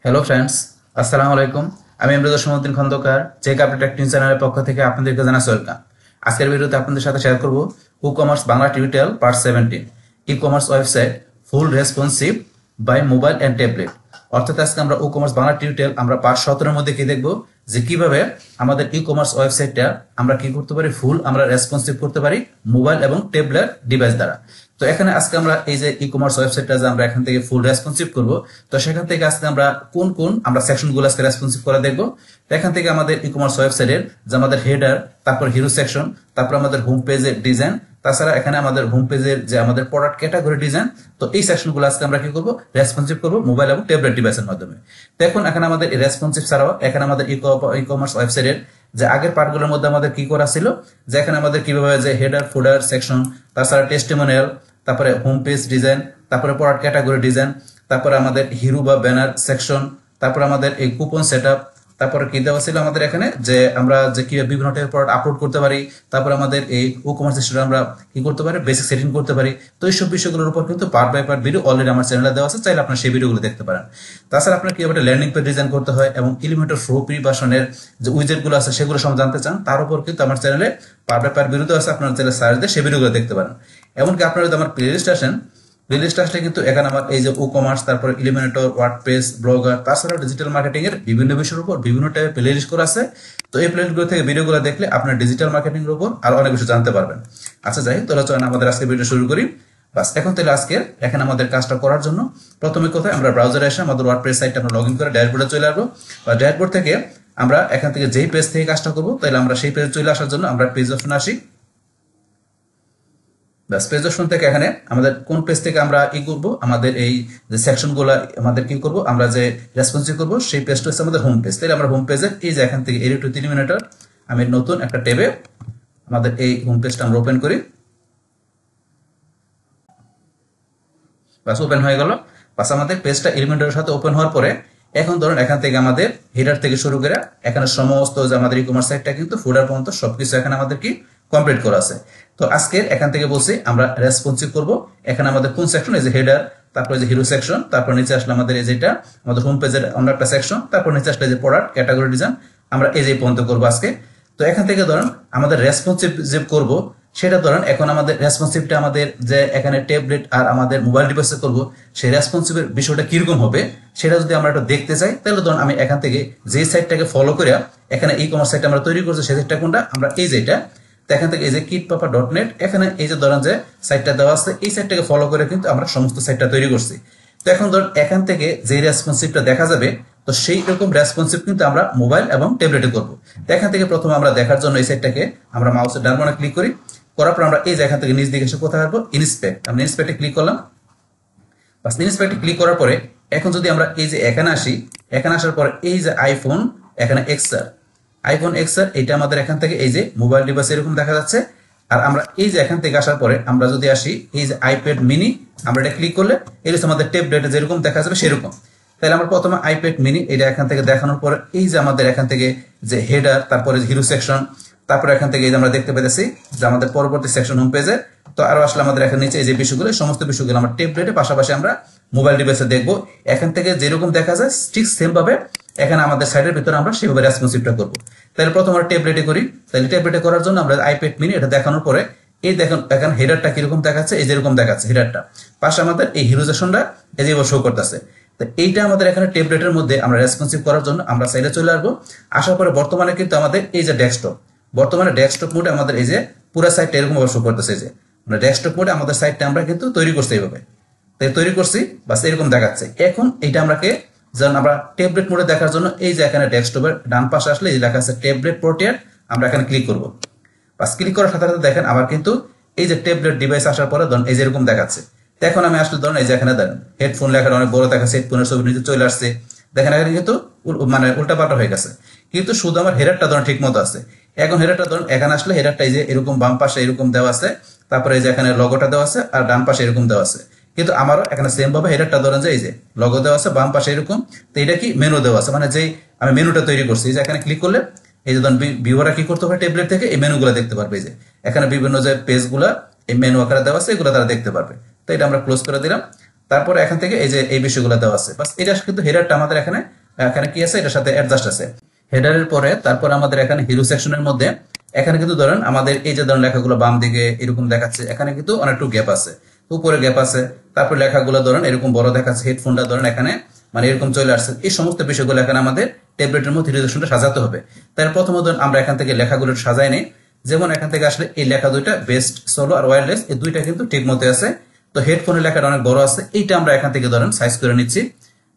Hello friends, আসসালামু আলাইকুম। আমি Imrujur Samuddin Khandakar, check update tech news চ্যানেলের পক্ষ থেকে আপনাদেরকে জানাচ্ছি ওয়েলকাম। আজকের ভিডিওতে আপনাদের সাথে শেয়ার করব e commerce Bangla tutorial part 17, e commerce website full responsive by mobile and tablet. অর্থাৎ আজকে আমরা ই কমার্স বাংলা টিউটোরিয়াল আমরা পার্ট 17 এর মধ্যে কি দেখব, যে কিভাবে আমাদের ই কমার্স ওয়েবসাইটটা আমরা কি করতে পারি, ফুল আমরা রেসপন্সিভ করতে পারি মোবাইল এবং ট্যাবলেট ডিভাইস দ্বারা। তো এখানে আজকে আমরা এই যে ই কমার্স ওয়েবসাইটটা যে আমরা এখান থেকে ফুল রেসপন্সিভ করব, তো সেখান থেকে আজকে আমরা কোন কোন আমরা সেকশনগুলো আজকে রেসপন্সিভ করে দেখব। তো এখান থেকে আমাদের ই কমার্স ওয়েবসাইটের যে আমাদের হেডার, তারপর হিরো সেকশন, তারপর আমাদের হোম পেজের ডিজাইন, তাছাড়া এখানে আমাদের হোম পেজের যে আমাদের প্রোডাক্ট ক্যাটাগরি ডিজাইন, তো এই সেকশনগুলো আজকে আমরা কি করব, রেসপন্সিভ করব মোবাইল এবং ট্যাবলেট ডিভাইসের মাধ্যমে। দেখুন এখানে আমাদের রেসপন্সিভ ছাড়াও এখানে আমাদের ই কমার্স ওয়েবসাইটের যে আগের পার্টগুলোর মধ্যে আমাদের কি করা ছিল, যে এখানে আমাদের কিভাবে যে হেডার ফুডার সেকশন, তাছাড়া টেস্টিমোনিয়াল, তারপরে হোম পেজ ডিজাইন, তারপরে প্রোডাক্ট ক্যাটাগরি ডিজাইন, তারপরে আমাদের হিরো বা ব্যানার সেকশন, তারপরে আমাদের এই কুপন সেটআপ, তারপরে কি দেওয়া ছিল আমাদের এখানে যে আমরা যে কি বিভিন্ন টাইপের প্রোডাক্ট আপলোড করতে পারি, তারপরে আমাদের এই ই কমার্স স্টোরে আমরা কি করতে পারি, বেসিক সেটিং করতে পারি। তো এইসব বিষয়গুলোর উপর কিন্তু part by part video already আমার চ্যানেলে দেওয়া আছে, চাইলে আপনারা সেই ভিডিওগুলো দেখতে পারেন। তাছাড়া আপনার কিভাবে ল্যান্ডিং পেজ ডিজাইন করতে হয় এবং এলিমেন্টর ফ্লো প্রিভার্সনের যে উইজেট গুলো আছে সেগুলো সব জানতে চান, তার উপর কিন্তু আমার চ্যানেলে পার্ট বাই পার্ট ভিডিও আছে, আপনারা চ্যানেলে সার্চ দিয়ে সেই ভিডিওগুলো দেখতে পারেন। এমনকি আপনারা যদি আমার প্লেলিস্ট আসেন, প্লেলিস্ট আসলে কিন্তু এখানে আমার এই যে ই কমার্স, তারপর ইলিমিনেটর, ওয়ার্ডপ্রেস, ব্লগার, তাছাড়াও ডিজিটাল মার্কেটিং এর বিভিন্ন বিষয়ের উপর বিভিন্ন টাইপের প্লেলিস্ট করা আছে। তো এই প্লেলিস্টগুলো থেকে ভিডিওগুলো দেখলে আপনার ডিজিটাল মার্কেটিং এর উপর আরো অনেক কিছু জানতে পারবেন। আচ্ছা যাই, তাহলে চলেন আমাদের আজকে ভিডিও শুরু করি। বাস এখন তাহলে আজকে এখানে আমাদের কাজটা করার জন্য প্রথমে কোথায় আমরা ব্রাউজারে এসে আমাদের ওয়ার্ডপ্রেস সাইটটা আমরা লগইন করে ড্যাশবোর্ডে চলে আসবো, বা ড্যাশবোর্ড থেকে আমরা এখান থেকে যেই পেজ থেকে কাজটা করবো, তাহলে আমরা সেই পেজে চলে আসার জন্য আমরা পেজ অপশনে আসি। ব্যাস পেজ অপশন থেকে এখানে আমাদের কোন পেজ থেকে আমরা ই করব, আমাদের এই যে সেকশনগুলো আমাদের কি করব, আমরা যে রেসপন্সিভ করব সেই পেজটা হচ্ছে আমাদের হোম পেজ। তাহলে আমরা হোম পেজের এই যে এখান থেকে এডিট টু 3 মিনিটের আমি নতুন একটা ট্যাবে আমাদের এই হোম পেজটা আমরা ওপেন করি। বাস ওপেন হয়ে গেল। বাস আমাদের পেজটা এলিমেন্টের সাথে ওপেন হওয়ার পরে এখন ধরুন এখান থেকে আমাদের হেডার থেকে শুরু করে এখানে সমস্ত যে আমাদের ই কমার্স সাইটটা কিন্তু ফুডার পর্যন্ত সবকিছু এখানে আমাদের কি কমপ্লিট করা আছে। তো আজকে এখান থেকে বলছি আমরা রেসপন্সিভ করব। এখানে আমাদের কোন সেকশন, এই যে হেডার, তারপরে যে হিরো সেকশন, তারপর নিচে আসলে আমাদের এই যেটা আমাদের হোম পেজের অন্য একটা সেকশন, তারপর নিচে আসলে যে প্রোডাক্ট ক্যাটাগরি ডিজাইন, আমরা এই যে পর্যন্ত করবো আজকে। তো এখান থেকে ধরুন আমাদের রেসপন্সিভ যে করব সেটা ধরেন এখন আমাদের রেসপন্সিভটা আমাদের যে এখানে ট্যাবলেট আর আমাদের মোবাইল ডিভাইসে করব, সেই রেসপন্সিভের বিষয়টা কিরকম হবে সেটা যদি আমরা একটু দেখতে চাই, তাহলে ধরুন আমি এখান থেকে যে সাইটটাকে ফলো করে এখানে ই কমার্স সাইট আমরা তৈরি করছি, সেই সাইটটা কোনটা, আমরা এই যেটা, তো এখান থেকে এই যে kitpapa.net, এখানে এই যে ধরেন যে সাইটটা দেওয়া আছে, এই সাইটটাকে ফলো করে কিন্তু আমরা সমস্ত সাইটটা তৈরি করছি। তো এখন ধরুন এখান থেকে যে রেসপন্সিভটা দেখা যাবে, তো সেই রকম রেসপন্সিভ কিন্তু আমরা মোবাইল এবং ট্যাবলেটে করব। তো এখান থেকে প্রথমে আমরা দেখার জন্য এই সাইটটাকে আমরা মাউসের ডান বাটনে ক্লিক করি, করার পর আমরা এই যে এখান থেকে নিচ দিকে এসে কোথায় আসবো, ইন্সপেক্ট, আমরা ইন্সপেক্টে ক্লিক করলাম। বাস ইন্সপেক্টে ক্লিক করার পরে এখন যদি আমরা এই যে এখানে আসি, এখানে আসার পরে এই যে আইফোন এখানে এক্সআর, আইফোন এক্সআর এটা আমাদের এখান থেকে এই যে মোবাইল ডিভাইস এরকম দেখা যাচ্ছে। আর আমরা এই যে এখান থেকে আসার পরে আমরা যদি আসি এই যে আইপ্যাড মিনি, আমরা এটা ক্লিক করলে এটা হচ্ছে আমাদের ট্যাবলেটে যেরকম দেখা যাবে সেরকম। তাহলে আমরা প্রথমে আইপ্যাড মিনি এটা এখান থেকে দেখানোর পরে এই যে আমাদের এখান থেকে যে হেডার, তারপরে হিরো সেকশন, তারপরে এখান থেকে এই যে আমরা দেখতে পেতেছি যে আমাদের পরবর্তী সেকশন হোম পেজে। তো আরো আসলে আমাদের এখানে নিচে এই যে বিষয়গুলো, সমস্ত বিষয়গুলো আমরা ট্যাবলেটের পাশাপাশি আমরা মোবাইল ডিভাইসে দেখবো। এখান থেকে যেরকম দেখা যায় ঠিক সেম ভাবে এখানে আমাদের সাইডের ভিতরে আমরা সেভাবে রেসপন্সিভটা করবো। তাহলে প্রথম আমরা ট্যাবলেটে করি। তাহলে ট্যাবলেটে করার জন্য আমরা আইপ্যাড মিনি এটা দেখানোর পরে এই দেখুন এখানে হেডারটা কিরকম দেখাচ্ছে, এই যেরকম দেখাচ্ছে হেডারটা, পাশে আমাদের এই হিরোজেশনটা এই যে শো করতেছে। তো এইটা আমাদের এখানে ট্যাবলেটের মধ্যে আমরা রেসপন্সিভ করার জন্য আমরা সাইডে চলে আসবো। আসার পরে বর্তমানে কিন্তু আমাদের এই যে ডেস্কটপ, বর্তমানে ডেস্কটপ মোডে আমাদের এই যে পুরো সাইটটা এরকম ভাবে শো করতেছে, যে আমরা ডেস্কটপ মোডে আমাদের সাইটটা আমরা কিন্তু তৈরি করছি এইভাবে। তাই তৈরি করছি, বাস এরকম দেখাচ্ছে। এখন এইটা আমরাকে যেন আমরা ট্যাবলেট মোডে দেখার জন্য এই যে এখানে ডেস্কটপের ডান পাশে আসলে এই যে লেখা আছে ট্যাবলেট পোর্ট্রেট, আমরা এখানে ক্লিক করব। বাস ক্লিক করার সাথে সাথে দেখেন আবার কিন্তু এই যে ট্যাবলেট ডিভাইস আসার পরে ধরুন এই যে এরকম দেখাচ্ছে। এখন আমি আসলে ধরুন এই যে এখানে দেখেন হেডফোন লেখাটা অনেক বড় দেখাচ্ছে, হেডফোনের ছবি নিচে চলে আসছে, দেখেন এখানে কিন্তু মানে উল্টাপাল্টা হয়ে গেছে, কিন্তু শুধু আমার হেডারটা ধরুন ঠিক মতো আছে। এখন হেডারটা ধরুন এখানে আসলে হেডারটা এই যে এরকম বাম পাশে এরকম দেওয়া আছে, তারপরে এই যে এখানে লগোটা দেওয়া আছে আর ডান পাশে এরকম দেওয়া আছে। কিন্তু আমারও এখানে সেম ভাবে হেডারটা ধরেন যে এই যে লগো দেওয়া আছে বাম পাশে এরকম, তো এটা কি মেনু দেওয়া আছে, মানে যেই আমি মেনুটা তৈরি করছি, এই যে এখানে ক্লিক করলে এই যে ধরুন ভিউয়াররা কি করতে পারে ট্যাবলেট থেকে এই মেনুগুলো দেখতে পারবে, এই যে এখানে বিভিন্ন যে পেজগুলা এই মেনু আকারে দেওয়া আছে এগুলো তারা দেখতে পারবে। তো এটা আমরা ক্লোজ করে দিলাম। তারপরে এখান থেকে এই যে এই বিষয়গুলো দেওয়া আছে, বাস এটা কিন্তু হেডারটা আমাদের এখানে এখানে কি আছে, এটার সাথে অ্যাডজাস্ট আছে। হেডারের পরে তারপর আমাদের এখানে হিরো সেকশনের মধ্যে এখানে কিন্তু ধরেন আমাদের এই যে ধরেন লেখাগুলো বাম দিকে এরকম দেখাচ্ছে, এখানে কিন্তু অনেকটু গ্যাপ আছে, উপরে গ্যাপ আছে, তারপর লেখাগুলো ধরেন এরকম বড় দেখাচ্ছে, হেডফোনটা ধরেন এখানে মানে এরকম চলে আসছে। এই সমস্ত বিষয়গুলো এখানে আমাদের ট্যাবলেটের মধ্যে হিরো সেকশনটা সাজাতে হবে। তার প্রথমত আমরা এখান থেকে লেখাগুলো সাজাই নেই, যেমন এখান থেকে আসলে এই লেখা দুইটা বেস্ট সোলো আর ওয়্যারলেস এই দুইটা কিন্তু ঠিক মতো আছে। তো হেডফোনের লেখাটা অনেক বড় আছে, এইটা আমরা এখান থেকে ধরেন সাইজ করে নিচ্ছি।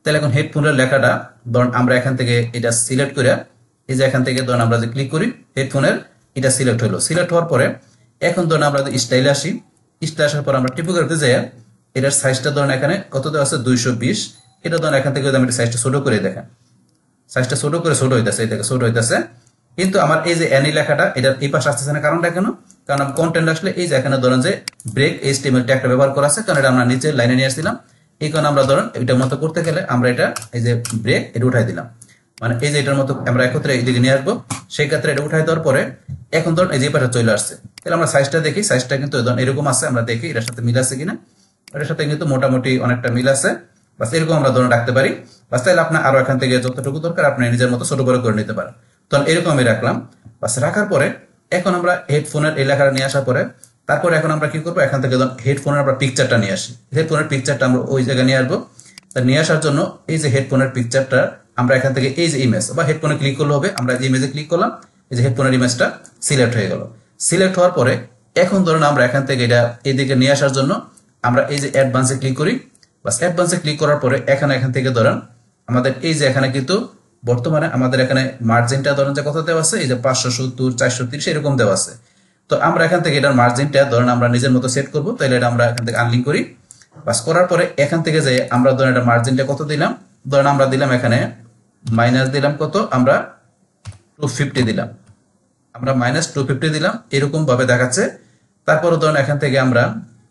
তাহলে এখন হেডফোনের লেখাটা ধরেন আমরা এখান থেকে এটা সিলেক্ট করে এই যে এখান থেকে ধরেন আমরা যে ক্লিক করি হেডফোনের এটা সিলেক্ট হলো। সিলেক্ট হওয়ার পরে এখন ধরেন আমরা স্টাইলে আসি, স্টাইল আসার পর আমরা টিপোগ্রাফিতে যাই, এটার সাইজটা ধরেন এখানে কত দেওয়া আছে 220, এটা ধরেন এখান থেকে আমি সাইজটা ছোট করে দেখেন, সাইজটা ছোট করে ছোট হইতেছে, এই দেখে ছোট হইতেছে। কিন্তু আমার এই যে এনি লেখাটা এটার এই পাশে আসতেছে না, কারণটা কেন? কারণ আমি কন্টেন্ট আসলে এই যে এখানে ধরেন যে ব্রেক HTML ট্যাগটা ব্যবহার করা আছে, কারণ এটা আমরা নিচে লাইনে নিয়ে আসছিলাম। এই কারণে আমরা ধরেন এটার মতো করতে গেলে আমরা এটা এই যে ব্রেক এটা উঠাই দিলাম, মানে এই যে এটার মতো আমরা একত্রে এইদিকে নিয়ে আসবো, সেই ক্ষেত্রে এটা উঠাই দেওয়ার পরে এখন ধরুন এই যে পাশে চলে আসছে। তাহলে আমরা সাইজটা দেখি, সাইজটা কিন্তু ধরুন এরকম আছে, আমরা দেখি এটার সাথে মিল আছে কিনা, এটার সাথে কিন্তু মোটামুটি অনেকটা মিল আছে, বাস এরকম আমরা ধরুন রাখতে পারি। বাস তাহলে আপনার আরো এখান থেকে যতটুকু দরকার আপনি নিজের মতো ছোট বড় করে নিতে পারেন। তখন এরকম আমি রাখলাম, বাস রাখার পরে এখন আমরা হেডফোনের এই লেখাটা নিয়ে আসার পরে তারপরে এখন আমরা কি করবো, এখান থেকে হেডফোনের আমরা পিকচারটা নিয়ে আসি, হেডফোনের পিকচারটা আমরা ওই জায়গায় নিয়ে আসবো। তা নিয়ে আসার জন্য এই যে হেডফোনের পিকচারটা আমরা এখান থেকে এই যে ইমেজ বা হেডফোনে ক্লিক করলে হবে, আমরা এই ইমেজে ক্লিক করলাম, এই যে হেডফোনের ইমেজটা সিলেক্ট হয়ে গেল। সিলেক্ট হওয়ার পরে এখন ধরুন আমরা এখান থেকে এটা এইদিকে নিয়ে আসার জন্য আমরা এই যে অ্যাডভান্সে ক্লিক করি, বাস অ্যাডভান্সে ক্লিক করার পরে এখান থেকে ধরেন আমাদের এই যে এখানে কিন্তু বর্তমানে আমাদের এখানে মার্জিনটা ধরেন যে কত দেওয়া আছে, এই যে 570 430 এরকম দেওয়া আছে। তো আমরা এখান থেকে এটার মার্জিনটা ধরেন আমরা নিজের মতো সেট করবো, তাহলে এটা আমরা এখান থেকে আনলিঙ্ক করি। বাস করার পরে এখান থেকে যে আমরা ধরেন এটা মার্জিনটা কত দিলাম, ধরেন আমরা দিলাম এখানে মাইনাস দিলাম কত, আমরা 250 দিলাম, আমরা -250 দিলাম, এরকম ভাবে দেখাচ্ছে। তারপরে ধরেন এখান থেকে আমরা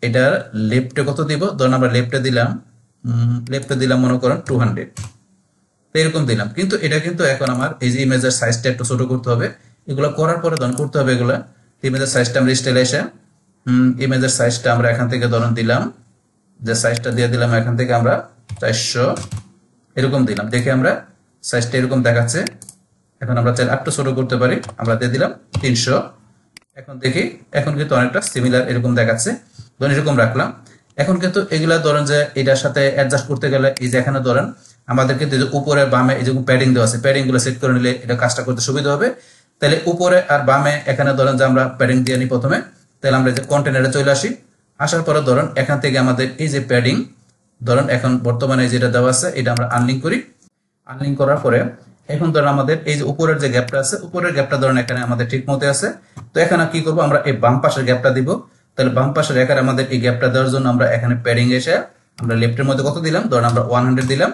এটার লেফটে কত দিব, ধরেন আমরা লেফটে দিলাম মনে করেন 200, এরকম দিলাম। কিন্তু এটা কিন্তু এখন আমার এই যে ইমেজের সাইজটা একটু ছোট করতে হবে, এগুলো করার পরে ধরেন করতে হবে এগুলো। ইমেজের সাইজটা আমরা স্টাইলে এসে ইমেজের সাইজটা আমরা এখান থেকে ধরেন দিলাম, যে সাইজটা দিয়ে দিলাম এখান থেকে আমরা 400 এরকম দিলাম, দেখে আমরা সাইজটা এরকম দেখাচ্ছে। এখন আমরা চাইলে একটু ছোট করতে পারি, আমরা দিয়ে দিলাম 300। এখন দেখি এখন কিন্তু অনেকটা সিমিলার এরকম দেখাচ্ছে, ধরেন এরকম রাখলাম। এখন কিন্তু এগুলা ধরেন যে এটার সাথে অ্যাডজাস্ট করতে গেলে এই যে এখানে ধরেন আমাদের কিন্তু উপরে বামে এই যে প্যাডিং দেওয়া আছে, প্যাডিং গুলো সেট করে নিলে এটা কাজটা করতে সুবিধা হবে। তাহলে উপরে আর বামে এখানে ধরেন যে আমরা প্যাডিং দিয়ে নিই প্রথমে, তাহলে আমরা যে কন্টেনারে চলে আসি, আসার পরে ধরেন এখান থেকে আমাদের এই যে প্যাডিং ধরেন এখন বর্তমানে যেটা দেওয়া আছে এটা আমরা আনলিঙ্ক করি। আনলিঙ্ক করার পরে এখন ধরেন আমাদের এই যে উপরের যে গ্যাপটা আছে, উপরের গ্যাপটা ধরেন এখানে আমাদের ঠিক মতো আছে। তো এখানে কি করবো, আমরা এই বাম পাশের গ্যাপটা দিব। তাহলে বাম পাশের এখানে আমাদের এই গ্যাপটা দেওয়ার জন্য আমরা এখানে প্যাডিং এসে আমরা লেফটের মধ্যে কত দিলাম, ধরেন আমরা 100 দিলাম।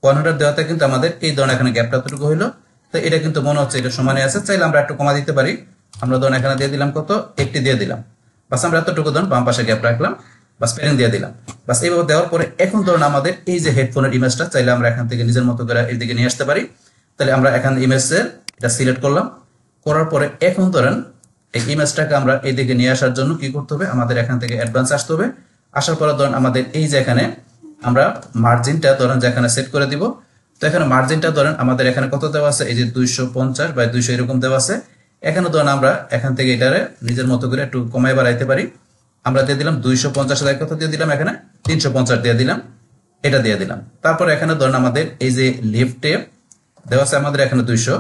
100 দেওয়াতে কিন্তু আমাদের এই ধরেন এখানে গ্যাপটা ততটুকু হইলো। তো এটা কিন্তু মনে হচ্ছে এটা সমানে আছে, চাইলে আমরা একটু কমা দিতে পারি। আমরা ধরেন এখানে দিয়ে দিলাম কত, 80 দিয়ে দিলাম। বাস আমরা এতটুকু ধরেন বাম পাশে গ্যাপ রাখলাম, বাস প্যাডিং দিয়ে দিলাম। বাস এইভাবে দেওয়ার পরে এখন ধরেন আমাদের এই যে হেডফোনের ইমেজটা চাইলে আমরা এখান থেকে নিজের মতো করে এদিকে নিয়ে আসতে পারি। তাহলে আমরা এখানে ইমেজের এটা সিলেক্ট করলাম, করার পরে এখন ধরেন এই ইমেজটাকে আমরা এইদিকে নিয়ে আসার জন্য কি করতে হবে, আমাদের এখান থেকে অ্যাডভান্স আসতে হবে। আসার পরে ধরেন আমাদের এই যে এখানে আমরা মার্জিনটা ধরেন যে এখানে সেট করে দিব। তো এখানে মার্জিনটা ধরেন আমাদের এখানে কত দেওয়া আছে, এই যে 250 বা 200 এরকম দেওয়া আছে। এখানে ধরেন আমরা এখান থেকে এটারে নিজের মতো করে একটু কমাই বাড়াইতে পারি। আমরা দিয়ে দিলাম 250 কত দিয়ে দিলাম, এখানে 350 দিয়ে দিলাম, এটা দিয়ে দিলাম। তারপর এখানে ধরেন আমাদের এই যে লেফটে দেওয়া আছে আমাদের এখানে 200।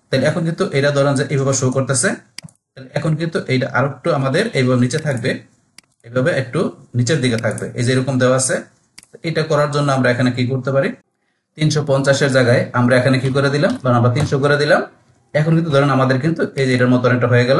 তাহলে এখন কিন্তু এটা ধরেন যে এইভাবে শো করতেছে। এখন কিন্তু এইটা আরো একটু আমাদের এইভাবে নিচে থাকবে, এইভাবে একটু নিচের দিকে থাকবে, এই যে এরকম দেওয়া আছে। এটা করার জন্য আমরা এখানে কি করতে পারি, 350 এর জায়গায় আমরা এখানে কি করে দিলাম, ধরেন আমরা 300 করে দিলাম। এখন কিন্তু ধরেন আমাদের কিন্তু এই যে এটার মতো একটা হয়ে গেল,